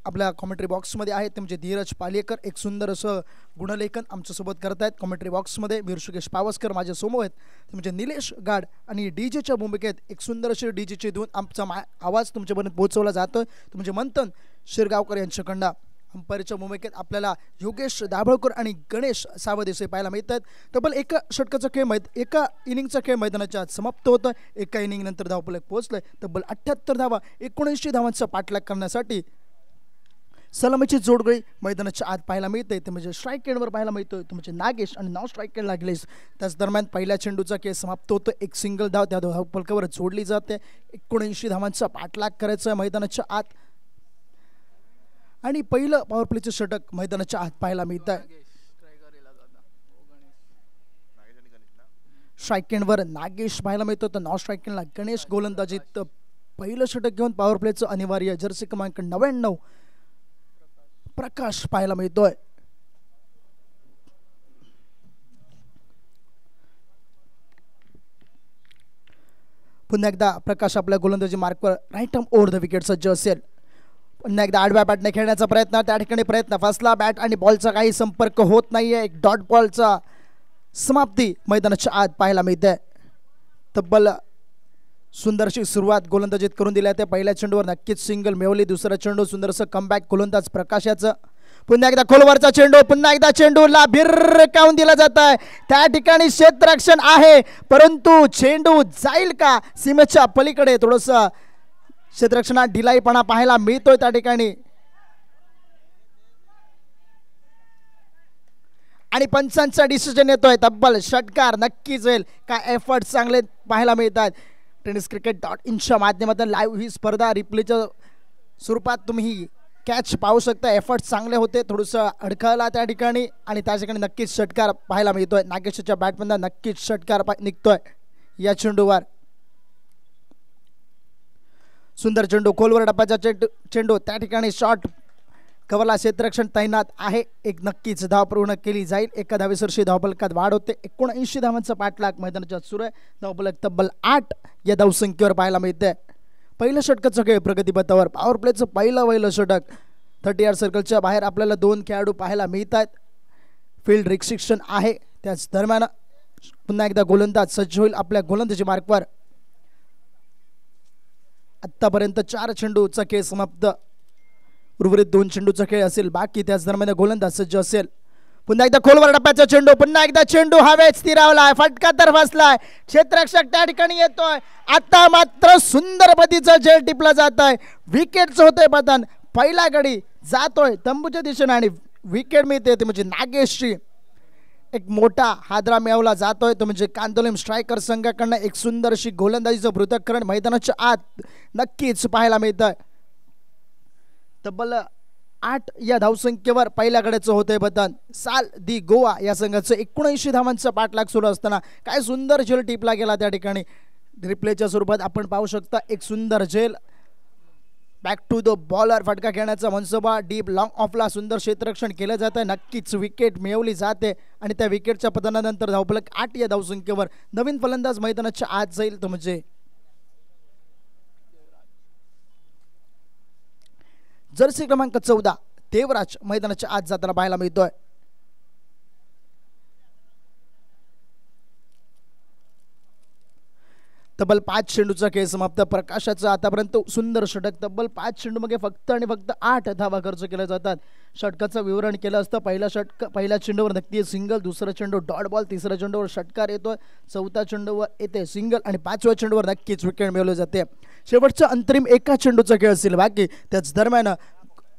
आपल्या कॉमेंट्री बॉक्समध्ये आहेत ते म्हणजे धीरज पालेकर एक सुंदर असं गुणलेखन आमच्यासोबत करत आहेत कॉमेंट्री बॉक्समध्ये ऋषिकेश पावसकर माझ्या समोर आहेत ते म्हणजे निलेश गाड आणि डीजेच्या भूमिकेत एक सुंदर अशी डीजेची धून आमचा आवाज तुमच्यापर्यंत पोहोचवला जातोय ते म्हणजे मंथन शिरगावकर यांच्याकडनं अंपायरच्या भूमिकेत आपल्याला योगेश दाभोळकर आणि गणेश सावध असे पाहायला मिळतात तब्बल एका षटकाचा खेळ एका इनिंगचा खेळ मैदानाच्या आत समाप्त होतं एका इनिंग नंतर धावफलक पोहोचलंय तब्बल 78 धावा 79 धावांचा पाठलाग करण्यासाठी सलामीची जोडगळी मैदानाच्या आत पाहायला मिळते ते म्हणजे स्ट्राईक एंडवर पाहायला मिळतोय तो म्हणजे नागेश आणि नाव स्ट्राईक एंड लागले त्याच दरम्यान पहिल्या चेंडूचा खेळ समाप्त होतो एक सिंगल धाव त्या धावफलकावर जोडली जाते 79 धावांचा पाठलाग करायचा आहे मैदानाच्या आत आणि पहिलं पॉवर प्लेचं षटक मैदानाच्या आत पाहायला मिळत आहे स्ट्राईक एंडवर नागेश पाहायला मिळतो तर नॉन स्ट्राईक एंडला गणेश गोलंदाजीत पहिलं षटक घेऊन पॉवर प्लेचं अनिवार्य जर्सी क्रमांक 99 प्रकाश पाहायला मिळतोय पुन्हा एकदा प्रकाश आपल्या गोलंदाजी मार्कवर right arm over the wicket सज्ज असेल पुन्हा एकदा आडव्या बॅटने खेळण्याचा प्रयत्न त्या ठिकाणी प्रयत्न फसला बॅट आणि बॉलचा काही संपर्क होत नाहीये एक डॉट बॉलचा समाप्ती मैदानाच्या आत पाहायला मिळते तब्बल सुंदरशी सुरुवात गोलंदाजीत करून दिल्या त्या पहिल्या चेंडूवर नक्कीच सिंगल मिळवली दुसरा चेंडू सुंदरसं कमबॅक गोलंदाज प्रकाशाचं पुन्हा एकदा खोलवरचा चेंडू पुन्हा एकदा चेंडूला भिरकावून दिला जात आहे त्या ठिकाणी क्षेत्ररक्षण आहे परंतु चेंडू जाईल का सीमेच्या पलीकडे थोडंसं क्षेत्ररक्षणात ढिलाईपणा पाहायला मिळतोय त्या ठिकाणी आणि पंचांचा डिसिजन येतोय तब्बल षटकार नक्कीच जाईल काय एफर्ट चांगले पाहायला मिळतात tenniscricket.inच्या माध्यमातून लाईव्ह ही स्पर्धा रिप्लेच्या स्वरूपात तुम्ही कॅच पाहू शकता एफर्ट चांगले होते थोडंसं अडखळला त्या ठिकाणी आणि त्या ठिकाणी नक्कीच षटकार पाहायला मिळतोय नागेशच्या बॅटमधून नक्कीच षटकार निघतोय या चेंडूवर सुंदर चेंडू खोलवर डब्याचा चेंडू त्या ठिकाणी शॉट कव्हरला क्षेत्ररक्षण तैनात आहे एक नक्कीच धाव पूर्ण केली जाईल एका धावेसरशी धावफलकात वाढ होते 79 धावांचा पाठलाग मैदानाच्या सुरू आहे धावफलक तब्बल 8 या धावसंख्येवर पाहायला मिळते पहिलं षटकाचं खेळ प्रगतीपथावर पॉवर प्लेचं पहिलं षटक 30 यार्ड सर्कलच्या बाहेर आपल्याला 2 खेळाडू पाहायला मिळतात फील्ड रिस्ट्रिक्शन आहे त्याच दरम्यान पुन्हा एकदा गोलंदाज सज्ज होईल आपल्या गोलंदाजी मार्कवर आतापर्यंत 4 चेंडूचा खेळ समाप्त उर्वरित 2 चेंडूचा खेळ असेल बाकी त्याच दरम्यान गोलंदाज सज्ज असेल पुन्हा एकदा खोलवर डब्याचा चेंडू पुन्हा एकदा चेंडू हवेत स्थिरावलाय फटका तर बसलाय क्षेत्ररक्षक त्या ठिकाणी येतोय आता मात्र सुंदर पद्धतीचं झेल टिपला जात आहे विकेटचं होतंय पतन पहिला गडी जातोय तंबूच्या दिशेने आणि विकेट मिळते ते म्हणजे नागेशची एक मोठा हादरा मिळवला जातोय तो म्हणजे कांदोलीम स्ट्रायकर संघाकडनं एक सुंदर अशी गोलंदाजीचं पृथक्करण मैदानाच्या आत नक्कीच पाहायला मिळतंय तब्बल 8 या धावसंख्येवर पहिल्या गड्याचं होतंय बदन साल दी गोवा या संघाचं 79 धावांचा पाठलाग सुरू असताना काय सुंदर झेल टिपला गेला त्या ठिकाणी रिप्लेच्या स्वरूपात आपण पाहू शकता एक सुंदर झेल बॅक टू द बॉलर फटका खेळण्याचा मनसोबा डीप लॉंग ऑफला सुंदर क्षेत्ररक्षण केलं जात आहे नक्कीच विकेट मिळवली जाते आणि त्या विकेटच्या पतनानंतर धावफलक 8 या धावसंख्येवर नवीन फलंदाज मैदानाच्या आत जाईल तो म्हणजे जर्सी क्रमांक 14 देवराज मैदानाच्या आत जाताना पाहायला मिळतोय तब्बल 5 चेंडूचा खेळ समाप्त प्रकाशाचं आतापर्यंत सुंदर षटक तब्बल 5 चेंडूमध्ये फक्त 8 धावा खर्च केल्या जातात षटकाचं विवरण केलं असतं पहिल्या चेंडूवर नक्की सिंगल दुसरा चेंडू डॉट बॉल तिसऱ्या चेंडूवर षटकार येतोय चौथ्या चेंडूवर येते सिंगल आणि 5व्या चेंडूवर नक्कीच विकेट मिळवली जाते शेवटचं अंतरिम एका चेंडूचा खेळ असेल बाकी त्याच दरम्यान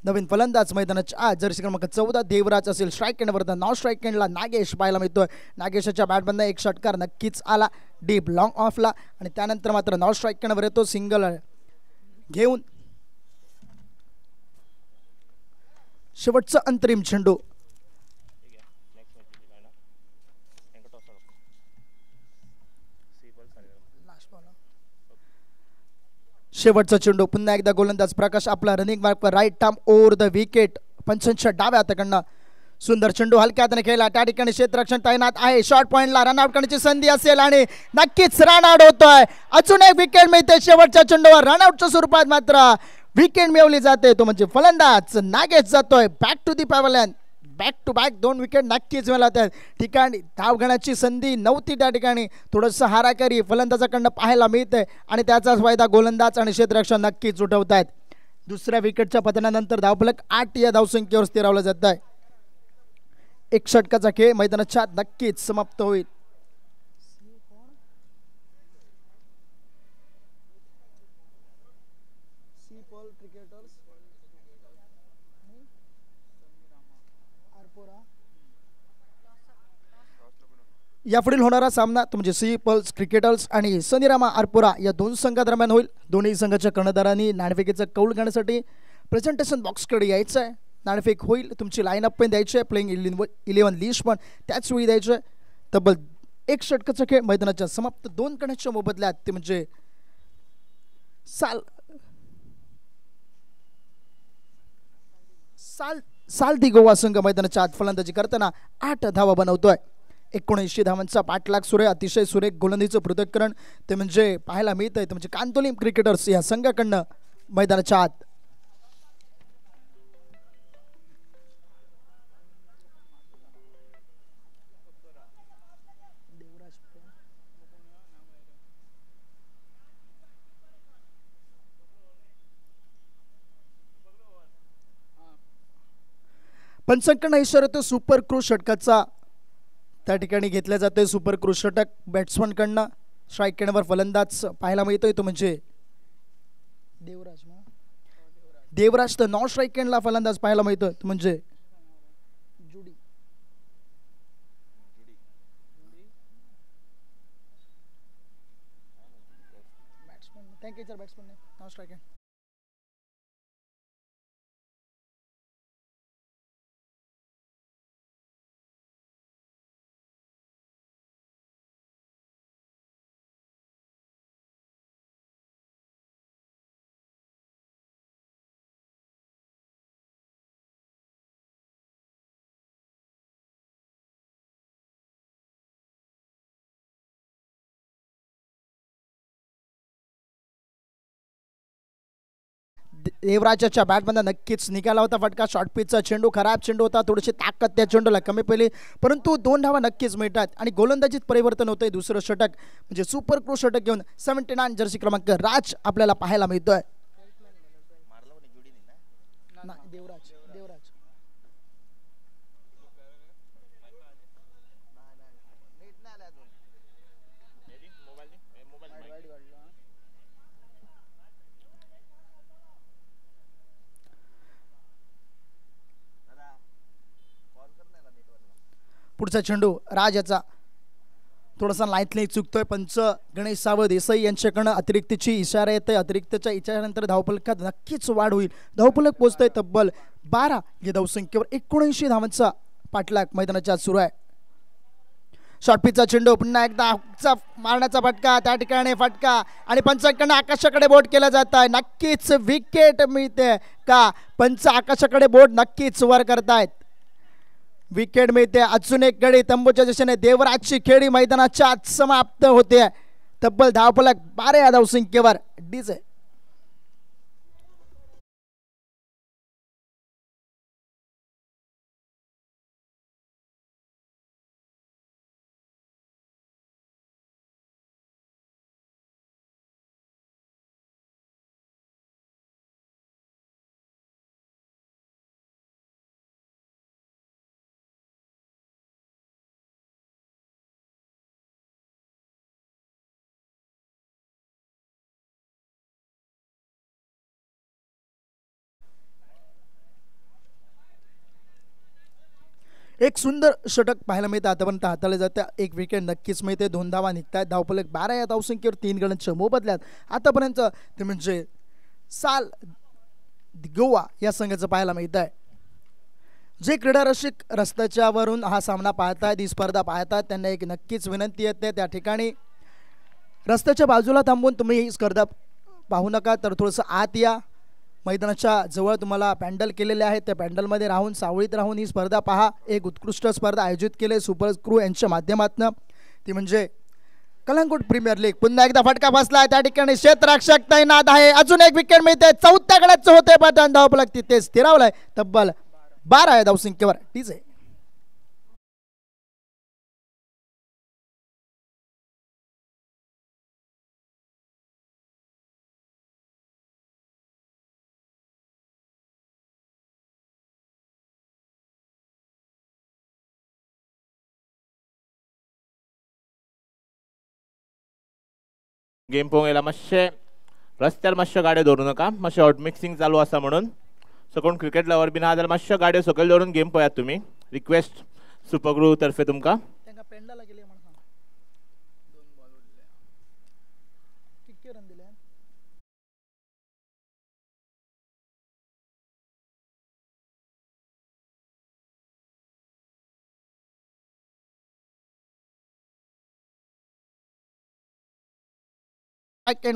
नवीन फलंदाज मैदानाच्या आज जर्सी क्रमांक 14 देवराज असेल स्ट्राईक एंडवर नॉन स्ट्राईक एंडला नागेश पाहायला मिळतोय नागेशच्या बॅटमधनं एक षटकार नक्कीच आला डीप लॉंग ऑफला आणि त्यानंतर मात्र नॉन स्ट्राईक एंडवर येतो सिंगल घेऊन शेवटचं अंतरिम चेंडू शेवटचा चेंडू पुन्हा एकदा गोलंदाज प्रकाश आपला running mark right arm over the wicket पंचांच्या डाव्या हाताकडनं सुंदर चेंडू हलक्या हाताने खेळला त्या ठिकाणी क्षेत्ररक्षण तैनात आहे शॉर्ट पॉइंटला रनआउट करण्याची संधी असेल आणि नक्कीच रनआउट होतोय अजून एक विकेट मिळते शेवटच्या चेंडूवर रनआउटच्या स्वरूपात मात्र विकेट मिळवली जाते तो म्हणजे फलंदाज नागेश जातोय back to the pavilion back to back 2 wicket नक्कीच मिळाल्या त्या ठिकाणी धाव घेण्याची संधी नव्हती त्या ठिकाणी थोडंसं हाराकारी फलंदाजाकडनं पाहायला मिळते आणि त्याचाच फायदा गोलंदाज आणि क्षेत्ररक्षण नक्कीच उठवत आहेत दुसऱ्या विकेटच्या पतनानंतर धावफलक 8 या धावसंख्येवर स्थिरावलं जात आहे एक षटकाचा खेळ मैदानाच्या नक्कीच समाप्त होईल यापुढील होणारा सामना तो म्हणजे सी पल्स क्रिकेटर्स आणि सनीरामा आरपोरा या दोन संघादरम्यान होईल दोन्ही संघाच्या कर्णधारांनी नाणेफेकीचा कौल घेण्यासाठी प्रेझेंटेशन बॉक्सकडे यायचं आहे नाणेफेक होईल तुमची लाईनअप पण द्यायची आहे प्लेइंग 11 लिस्ट पण त्याच वेळी द्यायचं आहे तब्बल एक षटकाचा खेळ मैदानाच्या समाप्त 2 कण्याच्या मोबदल्यात ते म्हणजे साल्दी गोवा संघ मैदानाच्या आत फलंदाजी करताना 8 धावा बनवतोय 79 धावांचा पाठलाग सुरे अतिशय सुरेख गोलंदाजीचं पृथक्करण ते म्हणजे पाहायला मिळत आहे ते म्हणजे कांतोलीम क्रिकेटर्स या संघाकडनं मैदानाच्या आत पंचांकडनं इशारा तो सुपर क्रूज षटकाचा त्या ठिकाणी घेतल्या जाते सुपर क्रूज षटक बॅट्समनकडनं स्ट्राईक केल्यावर फलंदाज पाहायला मिळतोय तो म्हणजे देवराज तर नॉन स्ट्राईक केनला फलंदाज पाहायला मिळतोय तो म्हणजे thank you sir batsman non strike देवराजाच्या बॅटमध्ये नक्कीच निघाला होता फटका शॉर्ट पिचचा चेंडू खराब चेंडू होता थोडीशी ताकद त्या चेंडूला कमी पडली परंतु 2 धावा नक्कीच मिळतात आणि गोलंदाजीत परिवर्तन होतंय दुसरं षटक म्हणजे सुपर क्रूज षटक घेऊन 79 जर्सी क्रमांक राज आपल्याला पाहायला मिळतोय पुढचा चेंडू राज याचा थोडासा लाईटली चुकतोय पंच गणेश सावळ देसाई यांच्याकडनं अतिरिक्तची इशारा येते अतिरिक्तच्या इशाऱ्यानंतर धावफलकात नक्कीच वाढ होईल धावफलक पोहोचतोय तब्बल 12 या धावसंख्येवर 79 धावांचा पाठलाग मैदानाच्या सुरू आहे शॉर्ट पिचचा चेंडू पुन्हा एकदा मारण्याचा फटका त्या ठिकाणी फटका आणि पंचांकडनं आकाशाकडे बोट केला जात आहे नक्कीच विकेट मिळते का पंच आकाशाकडे बोट नक्कीच वर करतायत विकेट मिळते अजून एक गडी तंबूच्या दिशेने देवराजची खेळी मैदानाच्या आत समाप्त होते तब्बल धावफलक 12 या धावसंख्येवर डीजे एक सुंदर षटक पाहायला मिळतं आतापर्यंत हाताळले जाते एक विकेट नक्कीच मिळते 2 धावा निघतात धावफलक 12 या धावसंख्येवर 3 गड्यांच्या मोबदल्यात आतापर्यंत ते म्हणजे साल गोवा या संघाचं पाहायला मिळत आहे जे क्रीडा रसिक रस्त्याच्या वरून हा सामना पाहतायत ही स्पर्धा पाहतात त्यांना एक नक्कीच विनंती येते त्या ठिकाणी रस्त्याच्या बाजूला थांबून तुम्ही ही स्पर्धा पाहू नका तर थोडंसं आत या. मैदानाच्या जवळ तुम्हाला पॅन्डल केलेले आहेत, त्या पॅन्डलमध्ये राहून सावळीत राहून ही स्पर्धा पहा. एक उत्कृष्ट स्पर्धा आयोजित केली सुपर क्रू यांच्या माध्यमातून, ती म्हणजे कलंगूट प्रीमियर लीग. पुन्हा एकदा फटका बसला त्या ठिकाणी क्षेत्ररक्षक तैनात आहे. अजून एक विकेट मिळते. चौथ्या गड्याचं होते पण धावफलक तिथे स्थिरावलाय. तब्बल 12 या धावसंख्येवर टीजे. गेम पळोवंक मातशे रस्त्यार मातश्यो गाड्यो दवरूं नाका, मातशें हॉट मिक्सिंग चालू आसा म्हणून. सो कोण क्रिकेट लवर बीन आहा जाल्यार मातश्यो गाड्यो सकयल दवरून गेम पळयात तुमी. रिक्वेस्ट सुपर ग्रू तर्फे तुमकां.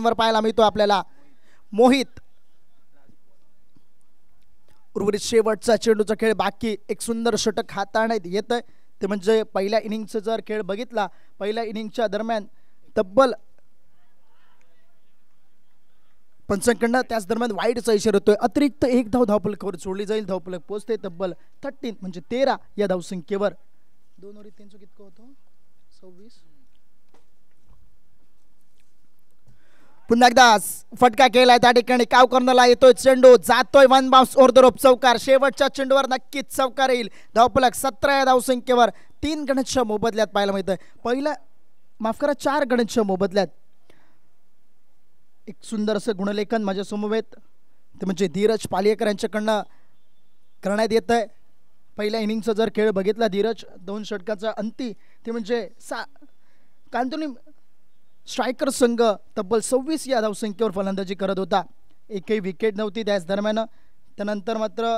वर पाहायला मिळतो आपल्याला मोहित. उर्वरित शेवटचा चेंडूचा खेळ बाकी. एक सुंदर षटक हाताळण्यात येत आहे, ते म्हणजे पहिल्या इनिंगचा जर खेळ बघितला, पहिल्या इनिंगच्या दरम्यान तब्बल पंचांकडनं त्याच दरम्यान वाईटचा इशारा होतोय. अतिरिक्त एक धावफलकावर सोडली जाईल. धावफलक पोहोचते तब्बल 13 म्हणजे 13 या धावसंख्येवर. 2 ओव्हरीत त्यांचं कितकं होतं 26. पुन्हा एकदा फटका केलाय त्या ठिकाणी. काव कॉर्नरला येतोय चेंडू, जातोय one bounce over the rope. चौकार. शेवटच्या चेंडूवर नक्कीच चौकार येईल. धावफलक 17 या धावसंख्येवर. 3 गणांच्या मोबदल्यात पाहायला मिळतंय. पहिला माफ करा 4 गणांच्या मोबदल्यात. एक सुंदर असं गुणलेखन माझ्या समवेत ते म्हणजे धीरज पालियेकर यांच्याकडनं करण्यात येत आहे. पहिल्या इनिंगचा जर खेळ बघितला धीरज 2 षटकाचा अंती, ते म्हणजे कांतोनी स्ट्रायकर संघ तब्बल 26 या धावसंख्येवर फलंदाजी करत होता. एकही विकेट नव्हती त्याच दरम्यान. त्यानंतर मात्र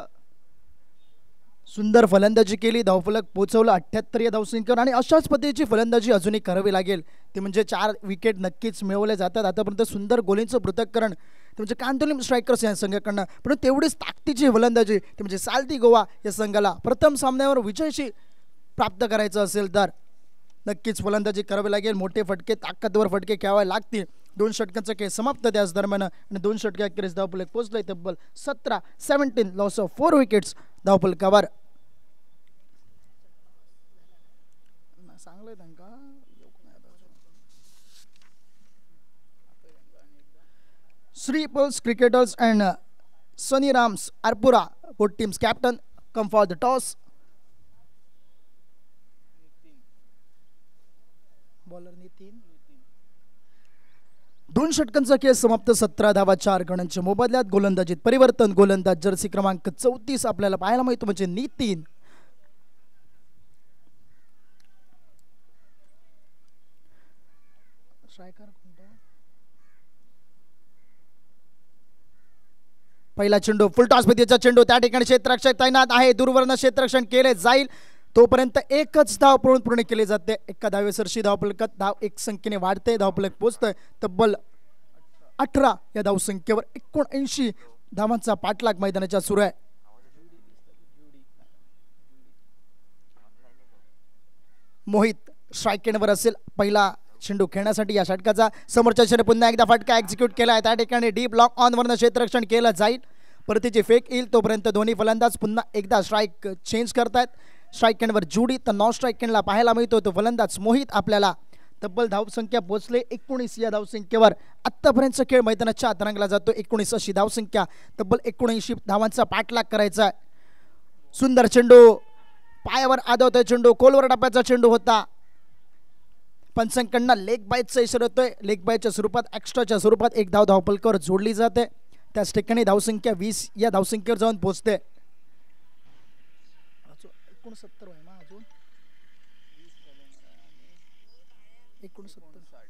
सुंदर फलंदाजी केली. धावफलक पोहोचवलं 78 या धावसंख्येवर. आणि अशाच पद्धतीची फलंदाजी अजूनही करावी लागेल, ते म्हणजे 4 विकेट नक्कीच मिळवले जातात. आतापर्यंत सुंदर गोलींचं पृथक्करण ते म्हणजे कांतोली स्ट्रायकर्स या संघाकडनं, पण तेवढीच ताकदीची फलंदाजी ते म्हणजे साल्दी गोवा या संघाला प्रथम सामन्यावर विजयशी प्राप्त करायचं असेल तर नक्कीच फलंदाजी करावी लागेल. मोठे फटके, ताकदवर फटके खेळावे लागतील. 2 षटकांचा खेळ समाप्त त्याच दरम्यान आणि 2 षटकाखेरीज धावफलक पोहोचले तब्बल 17 लॉस ऑफ 4 विकेट्स धावफलकावर. श्री पल्स cricketers and sunny rams Arpora both teams captain come for the toss. Bowler Nitin. 2 षटकांचा खेळ समाप्त. 17 धावा 4 गणांच्या मोबदल्यात. गोलंदाजीत परिवर्तन. गोलंदाज जर्सी क्रमांक 34 आपल्याला पाहायला मिळतो म्हणजे नितीन. पहिला चेंडू फुलटॉस पद्धतीचा चेंडू. त्या ठिकाणी क्षेत्ररक्षक तैनात आहे. दूरवरनं क्षेत्ररक्षण केले जाईल. तोपर्यंत एकच धाव पूर्ण केली जाते. एका धावेसरशी धावफलकात धाव 1 संख्येने वाढते. धावफलक पोहोचतोय तब्बल 18 या धावसंख्येवर. 79 धावांचा पाठलाग मैदानाच्या सुरू आहे. मोहित स्ट्राईक असेल पहिला चेंडू खेळण्यासाठी या षटकाचा. समोरच्या चेंडू पुन्हा एकदा फटका एक्झिक्यूट केलाय. त्या ठिकाणी डीप लॉक ऑन वरनं क्षेत्ररक्षण केलं जाईल. परतीची फेक येईल. तोपर्यंत दोन्ही फलंदाज पुन्हा एकदा स्ट्राईक चेंज करतायत. स्ट्राईक एंडवर जुडी तर नॉन स्ट्राईक एंडला पाहायला मिळतो तो फलंदाज मोहित. आपल्याला तब्बल धावसंख्या पोहोचले 19 या धावसंख्येवर. आत्तापर्यंतचा खेळ मैदानाच्या आत रंगला जातो. 19 अशी धावसंख्या. तब्बल 79 धावांचा पाठलाग करायचा आहे. सुंदर चेंडू पायावर आदवतोय चेंडू. कोलवर टप्प्याचा चेंडू होता. पंचांकडनं लेग बाईटचा इशारा होतोय. लेग बाईटच्या स्वरूपात एक्स्ट्राच्या स्वरूपात एक धाव धावफलकावर जोडली जाते. त्याच ठिकाणी धावसंख्या 20 या धावसंख्येवर जाऊन पोहोचते. 69 आहे ना अजून 69.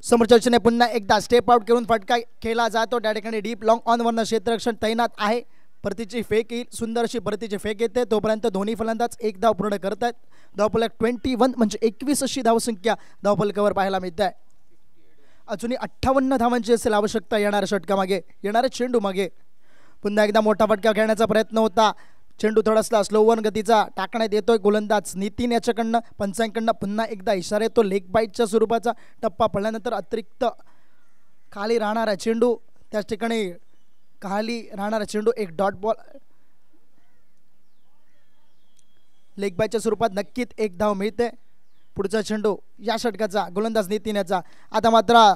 समोरच्या पुन्हा एकदा स्टेप आउट करून फटका केला जातो. त्या ठिकाणी डीप लॉंग ऑन वरनं क्षेत्ररक्षण तैनात आहे. परतीची फेक येईल. सुंदर अशी परतीची फेक येते. तोपर्यंत दोन्ही फलंदाज एक धाव पूर्ण करतात. धावफलक 21 म्हणजे 21 अशी धावसंख्या धावफलकावर पाहायला मिळते. अजूनही 58 धावांची असेल आवश्यकता येणाऱ्या षटकामागे, येणाऱ्या चेंडू मागे. पुन्हा एकदा मोठा फटका खेळण्याचा प्रयत्न होता. चेंडू थोडासा स्लो वन गतीचा टाकण्यात येतोय. गोलंदाज नितीन याच्याकडनं पंचांकडनं पुन्हा एकदा इशारा येतो. लेग बाईटच्या स्वरूपाचा टप्पा पडल्यानंतर अतिरिक्त खाली राहणारा चेंडू, त्याच ठिकाणी खाली राहणारा चेंडू एक डॉट बॉल लेग बाईटच्या स्वरूपात नक्कीच एक धाव मिळते. पुढचा चेंडू या षटकाचा गोलंदाज नितीन याचा. आता मात्र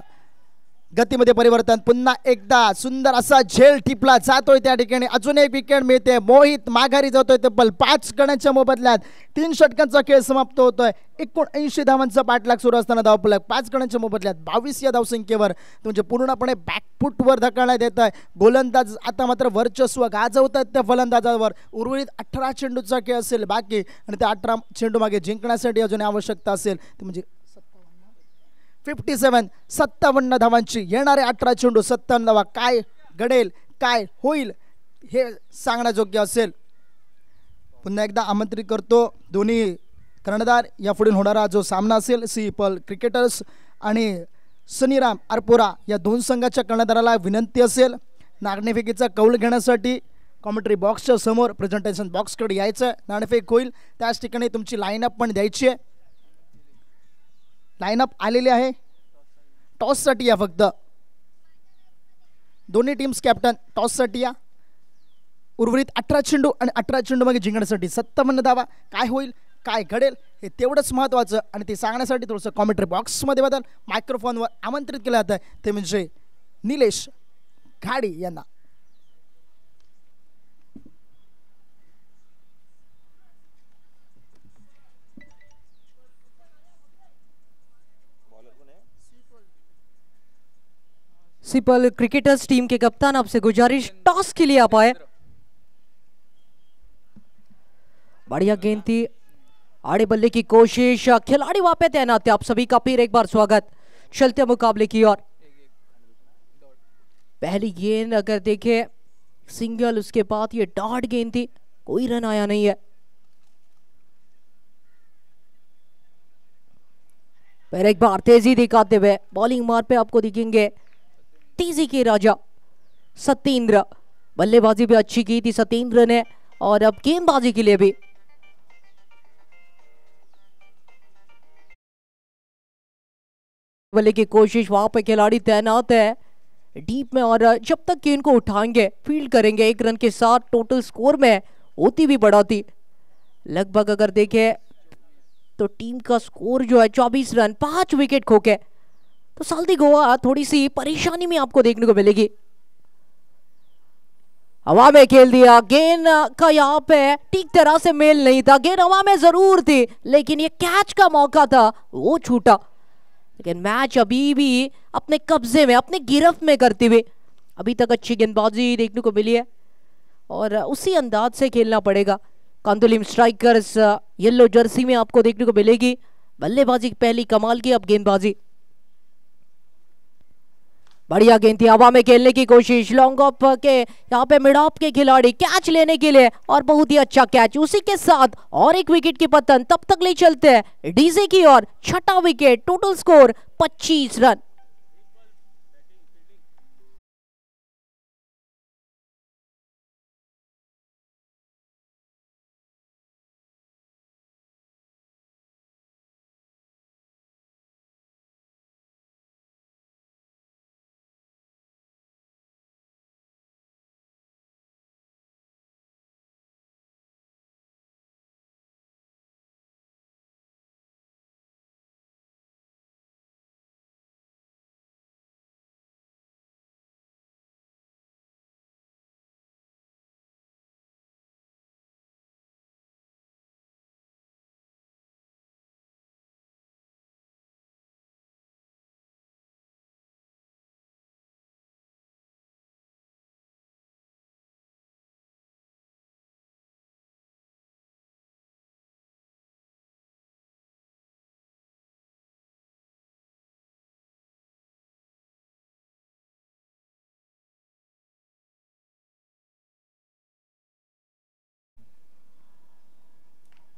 गतीमध्ये परिवर्तन, पुन्हा एकदा सुंदर असा झेल टिपला जातोय त्या ठिकाणी. अजून एक विकेट मिळते. मोहित माघारी जातोय. तब्बल 5 गड्यांच्या मोबदल्यात 3 षटकांचा खेळ समाप्त होतोय. 79 धावांचा पाठलाग सुरू असताना धावफलक 5 गड्यांच्या मोबदल्यात 22 या धावसंख्येवर म्हणजे पूर्णपणे बॅकफुटवर धकलण्यात येत आहे. गोलंदाज आता मात्र वर्चस्व गाजवतात त्या फलंदाजावर. उर्वरित 18 चेंडूचा खेळ असेल बाकी आणि त्या 18 चेंडू मागे जिंकण्यासाठी अजून आवश्यकता असेल ती म्हणजे 57 धावांची. येणारे 18 चेंडू 57 धावा. काय घडेल, काय होईल हे सांगण्याजोग्य असेल. पुन्हा एकदा आमंत्रित करतो दोन्ही कर्णधार या पुढील होणारा जो सामना असेल सिपल क्रिकेटर्स आणि सनीराम अरपोरा या 2 संघाच्या कर्णधाराला विनंती असेल नाणेफेकीचा कौल घेण्यासाठी कॉमेंट्री बॉक्सच्या समोर प्रेझेंटेशन बॉक्सकडे यायचं. नाणेफेक होईल त्याच ठिकाणी तुमची लाईनअप पण द्यायची आहे. लाईनअप आलेली आहे. टॉससाठी या फक्त दोन्ही टीम्स कॅप्टन टॉससाठी या. उर्वरित 18 चेंडू आणि 18 चेंडू मागे जिंकण्यासाठी 57 धावा. काय होईल, काय घडेल हे तेवढंच महत्त्वाचं आणि ते सांगण्यासाठी थोडंसं कॉमेंट्री बॉक्समध्ये बदल मायक्रोफोनवर आमंत्रित केलं जातं ते म्हणजे निलेश घाडी यांना. सिपल क्रिकेटर्स टीम के कप्तान आपसे गुजारिश टॉस के लिए आप आए. बढ़िया गेंद थी, आड़े बल्ले की कोशिश, खिलाड़ी वहां पे तैनात थे. आप सभी का फिर एक बार स्वागत चलते मुकाबले की ओर. पहली गेंद अगर देखे सिंगल, उसके बाद ये डॉट गेंद थी, कोई रन आया नहीं है. फिर एक बार तेजी दिखाते हुए बॉलिंग मार पे आपको दिखेंगे तेजी के राजा सत्येंद्र. बल्लेबाजी भी अच्छी की थी सत्येंद्र ने और अब गेंदबाजी के लिए भी बल्ले की कोशिश. वहां पे खिलाड़ी तैनात है डीप में और जब तक गेंद को उठाएंगे फील्ड करेंगे 1 रन के साथ टोटल स्कोर में होती भी बढ़ाती. लगभग अगर देखे तो टीम का स्कोर जो है 24 रन 5 विकेट खोके. तो साल्दी गोवा थोड़ी सी परेशानी में आपको देखने को मिलेगी. हवा में खेल दिया, गेंद का यहाँ पे ठीक तरह से मेल नहीं था. गेंद हवा में जरूर थी लेकिन ये कैच का मौका था वो छूटा. लेकिन मैच अभी भी अपने कब्जे में, अपने गिरफ्त में करते हुए अभी तक अच्छी गेंदबाजी देखने को मिली है और उसी अंदाज से खेलना पड़ेगा. कांदोलिम स्ट्राइकर्स येलो जर्सी में आपको देखने को मिलेगी. बल्लेबाजी पहली कमाल की, अब गेंदबाजी. बढ़िया गेंद थी, हवा में खेलने की कोशिश. लॉन्ग ऑफ के यहाँ पे मिड ऑफ के खिलाड़ी कैच लेने के लिए और बहुत ही अच्छा कैच. उसी के साथ और एक विकेट की पतन. तब तक ले चलते हैं डीजे की ओर. 6ठा विकेट, टोटल स्कोर 25 रन.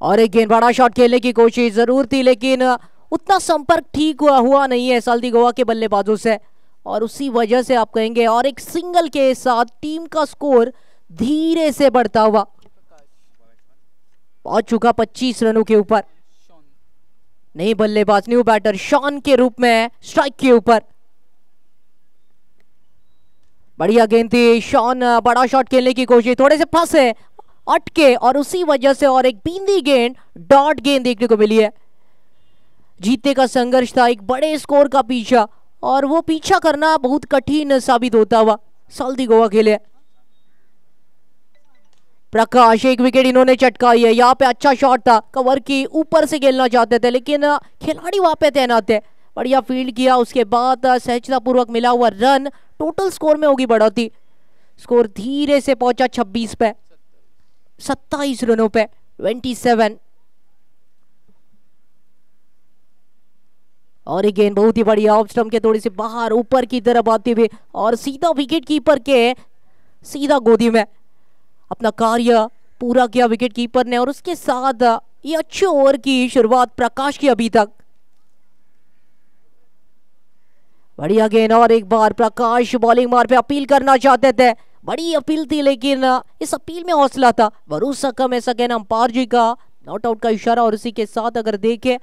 और एक गेंद बड़ा शॉट खेलने की कोशिश जरूर थी लेकिन उतना संपर्क ठीक हुआ नहीं है साल्दी गोवा के बल्लेबाजों से, और उसी वजह से आप कहेंगे। और एक सिंगल के साथ टीम का स्कोर धीरे से बढ़ता हुआ पहुंच चुका 25 रनों के ऊपर। नई बल्लेबाज, न्यू बैटर शॉन के रूप में स्ट्राइक के ऊपर। बढ़िया गेंद थी, शॉन बड़ा शॉट खेलने की कोशिश, थोड़े से फंसे, अटके, और उसी वजह से और एक बींदी गेंद, डॉट गेंद देखने को मिली है। जीतने का संघर्ष था, एक बड़े स्कोर का पीछा, और वो पीछा करना बहुत कठिन साबित होता हुआ साल्दी गोवा के लिए। प्रकाश, एक विकेट इन्होंने चटकाई है। यहाँ पे अच्छा शॉट था, कवर की ऊपर से खेलना चाहते थे, लेकिन खिलाड़ी वहां पे तैनात थे। बढ़िया फील्ड किया, उसके बाद सहजता पूर्वक मिला हुआ रन, टोटल स्कोर में होगी बढ़ोतरी। स्कोर धीरे से पहुंचा 26 पे, 27 रनों पे, 27। और ये गेंद बहुत ही बढ़िया ऑफ स्टंप के थोड़ी सी बाहर ऊपर की तरफ आती हुई, और सीधा विकेट कीपर के सीधा गोदी में अपना कार्य पूरा किया विकेट कीपर ने। और उसके साथ ये अच्छे ओवर की शुरुआत प्रकाश की अभी तक। बढ़िया गेंद, और एक बार प्रकाश बॉलिंग मार पे अपील करना चाहते थे, बड़ी अपील थी, लेकिन इस अपील में हौसला था, भरोसा कम है सके अंपायर जी का नॉट आउट का इशारा। और उसी के साथ अगर देखें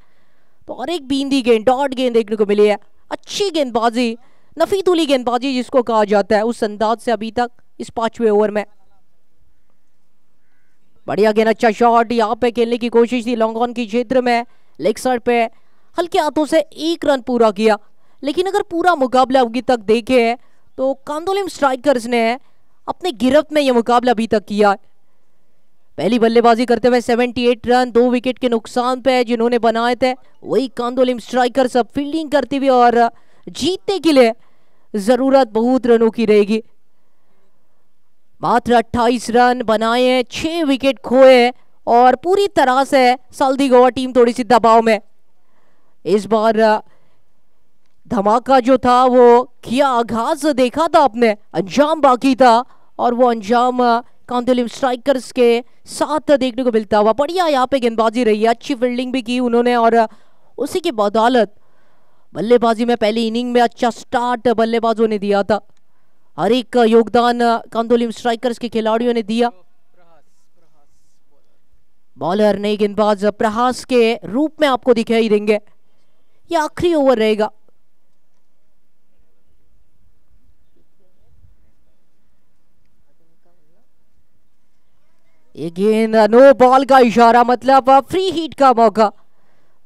तो और एक बींदी गेंद, डॉट गेंद देखने को मिली है। अच्छी गेंदबाजी, नफीतुली गेंदबाजी जिसको कहा जाता है, उस अंदाज से अभी तक इस 5वें ओवर में। बढ़िया गेंद, अच्छा शॉट, यहाँ पे खेलने की कोशिश थी लॉन्ग ऑन की क्षेत्र में, लेग साइड पे हल्के हाथों से 1 रन पूरा किया। लेकिन अगर पूरा मुकाबला अभी तक देखे तो कांदोलिम स्ट्राइकर्स ने अपने गिरफ्त में यह मुकाबला अभी तक किया। पहली बल्लेबाजी करते हुए 78 रन 2 विकेट के नुकसान पे जिन्होंने बनाए थे, वही कांदोलिम स्ट्राइकर्स अब फील्डिंग करते हुए, और जीतने के लिए जरूरत बहुत रनों की रहेगी। मात्र 28 रन बनाए, 6 विकेट खोए, और पूरी तरह से साल्दी गोवा टीम थोड़ी सी दबाव में। इस बार धमाका जो था वो किया, आगाज देखा था आपने, अंजाम बाकी था, और वो अंजाम कांदोलिम स्ट्राइकर्स के साथ देखने को मिलता हुआ। बढ़िया यहाँ पे गेंदबाजी रही है, अच्छी फील्डिंग भी की उन्होंने, और उसी की बदौलत बल्लेबाजी में पहली इनिंग में अच्छा स्टार्ट बल्लेबाजों ने दिया था। हर एक योगदान कांदोलिम स्ट्राइकर्स के खिलाड़ियों ने दिया। बॉलर नई गेंदबाज प्रहास के रूप में आपको दिखाई देंगे। यह आखिरी ओवर रहेगा। ये गेंद, नो बॉल का इशारा, मतलब फ्री हिट का मौका,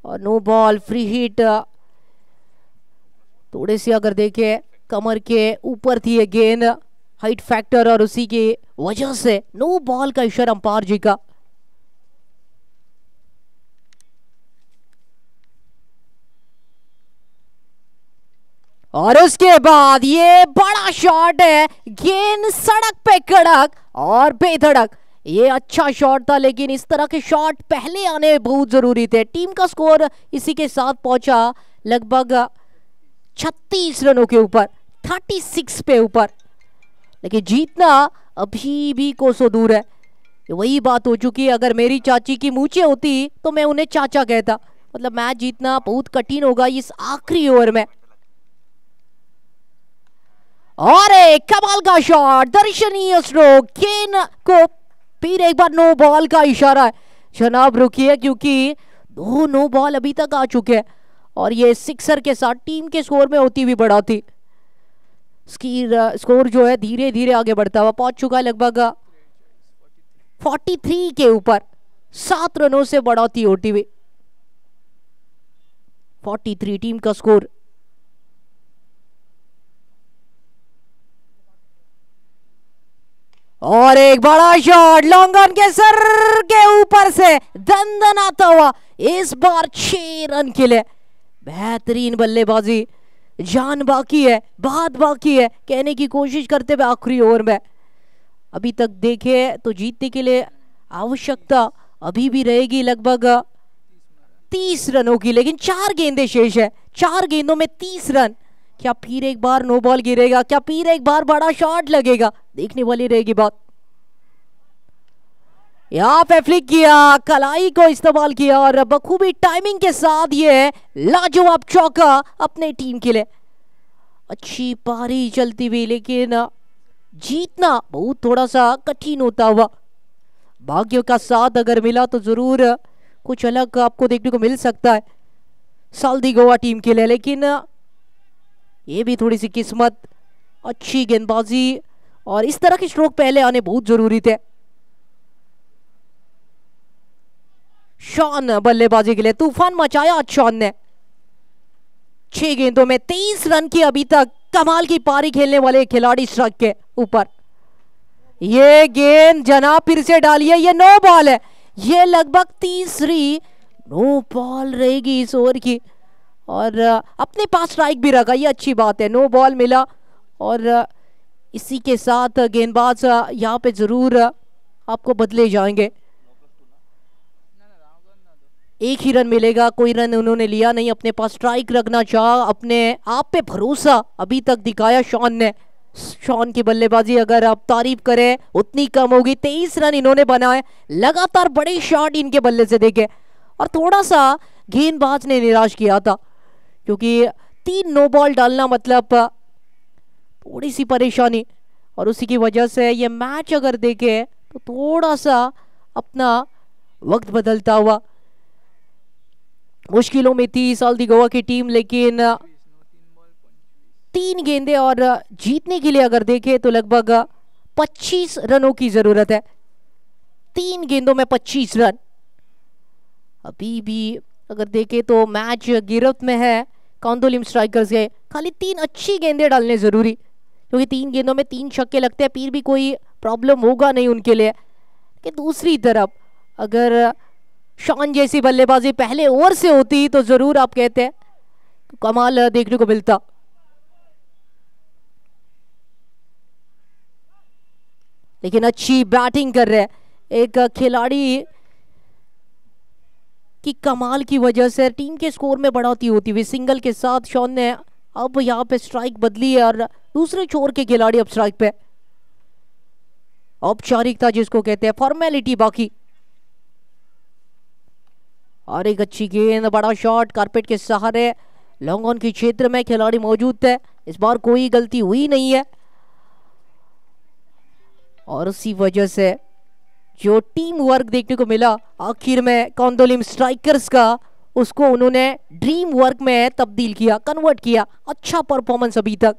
और नो बॉल फ्री हिट। थोड़े से अगर देखें कमर के ऊपर थी ये गेंद, हाइट फैक्टर, और उसी की वजह से नो बॉल का इशारा अंपायर जी का। और उसके बाद ये बड़ा शॉट है, गेंद सड़क पे कड़क और बेधड़क। ये अच्छा शॉट था, लेकिन इस तरह के शॉट पहले आने बहुत जरूरी थे। टीम का स्कोर इसी के साथ पहुंचा लगभग 36 रनों के ऊपर, 36 पे ऊपर, लेकिन जीतना अभी भी कोसों दूर है। वही बात हो चुकी है, अगर मेरी चाची की मूछें होती तो मैं उन्हें चाचा कहता। मतलब मैच जीतना बहुत कठिन होगा इस आखिरी ओवर में। और एक कमाल का शॉट, दर्शनीय स्ट्रोक, गेंद को फिर एक बार नो बॉल का इशारा है। जनाब रुकिए, क्योंकि 2 नो बॉल अभी तक आ चुके हैं, और ये सिक्सर के साथ टीम के स्कोर में होती हुई बढ़ोतरी। स्कोर जो है धीरे धीरे आगे बढ़ता हुआ पहुंच चुका है लगभग 43 के ऊपर, 7 रनों से बढ़ोतरी होती हुई 43 टीम का स्कोर। और एक बड़ा शॉट लॉन्ग ऑन के सर के ऊपर से दंदनाता हुआ, इस बार 6 रन के लिए। बेहतरीन बल्लेबाजी, जान बाकी है, बात बाकी है, कहने की कोशिश करते हुए आखिरी ओवर में। अभी तक देखे तो जीतने के लिए आवश्यकता अभी भी रहेगी लगभग 30 रनों की, लेकिन 4 गेंदें शेष है, 4 गेंदों में 30 रन। क्या फिर एक बार नो बॉल गिरेगा? क्या फिर एक बार बड़ा शॉट लगेगा? देखने वाली रहेगी बात। यहाँ पे फ्लिक किया, कलाई को इस्तेमाल किया और बखूबी टाइमिंग के साथ ये लाजवाब चौका अपने टीम के लिए। अच्छी पारी चलती हुई, लेकिन जीतना बहुत थोड़ा सा कठिन होता हुआ। भाग्य का साथ अगर मिला तो जरूर कुछ अलग आपको देखने को मिल सकता है साल्दी गोवा टीम के लिए, लेकिन ये भी थोड़ी सी किस्मत, अच्छी गेंदबाजी और इस तरह के स्ट्रोक पहले आने बहुत जरूरी थे। शॉन बल्लेबाजी के लिए तूफान मचाया शॉन ने। 6 गेंदों में 23 रन की अभी तक कमाल की पारी खेलने वाले खिलाड़ी स्ट्राइक के ऊपर। ये गेंद जनाब फिर से डालिए, ये नो बॉल है, ये लगभग तीसरी नो बॉल रहेगी इस ओवर की और अपने पास स्ट्राइक भी रखा, ये अच्छी बात है। नो बॉल मिला और इसी के साथ गेंदबाज यहाँ पे जरूर आपको बदले जाएंगे। एक ही रन मिलेगा, कोई रन उन्होंने लिया नहीं, अपने पास स्ट्राइक रखना चाहा, अपने आप पे भरोसा अभी तक दिखाया शॉन ने। शॉन की बल्लेबाजी अगर आप तारीफ करें उतनी कम होगी। 23 रन इन्होंने बनाए, लगातार बड़े शॉट इनके बल्ले से देखे और थोड़ा सा गेंदबाज ने निराश किया था, क्योंकि 3 नो बॉल डालना मतलब थोड़ी सी परेशानी और उसी की वजह से ये मैच अगर देखे तो थोड़ा सा अपना वक्त बदलता हुआ मुश्किलों में थी साल्दी गोवा की टीम, लेकिन 3 गेंदे और जीतने के लिए अगर देखें तो लगभग 25 रनों की जरूरत है। 3 गेंदों में 25 रन। अभी भी अगर देखें तो मैच गिरफ्त में है कांदोलिम स्ट्राइकर्स के। खाली 3 अच्छी गेंदें डालने जरूरी, क्योंकि 3 गेंदों में 3 छक्के लगते हैं, फिर भी कोई प्रॉब्लम होगा नहीं उनके लिए। कि दूसरी तरफ अगर शॉन जैसी बल्लेबाजी पहले ओवर से होती तो जरूर आप कहते हैं कमाल देखने को मिलता। लेकिन अच्छी बैटिंग कर रहे हैं एक खिलाड़ी की कमाल की वजह से टीम के स्कोर में बढ़ोतरी होती हुई। सिंगल के साथ शॉन ने अब यहाँ पे स्ट्राइक बदली है और दूसरे छोर के खिलाड़ी अब स्ट्राइक पे। औपचारिकता जिसको कहते हैं, फॉर्मेलिटी बाकी। और एक अच्छी गेंद, बड़ा शॉट कारपेट के सहारे लॉन्ग ऑन के क्षेत्र में खिलाड़ी मौजूद थे। इस बार कोई गलती हुई नहीं है और उसी वजह से जो टीम वर्क देखने को मिला आखिर में कांदोलिम स्ट्राइकर्स का, उसको उन्होंने ड्रीम वर्क में तब्दील किया, कन्वर्ट किया। अच्छा परफॉर्मेंस अभी तक।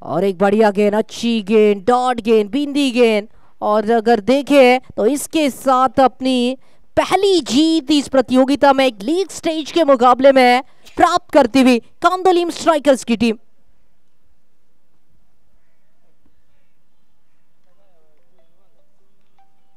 और एक बढ़िया गेंद, अच्छी गेंद, डॉट गेंद, बिंदी गेंद और अगर देखें तो इसके साथ अपनी पहली जीत इस प्रतियोगिता में एक लीग स्टेज के मुकाबले में प्राप्त करती हुई कांदोलिम स्ट्राइकर्स की टीम।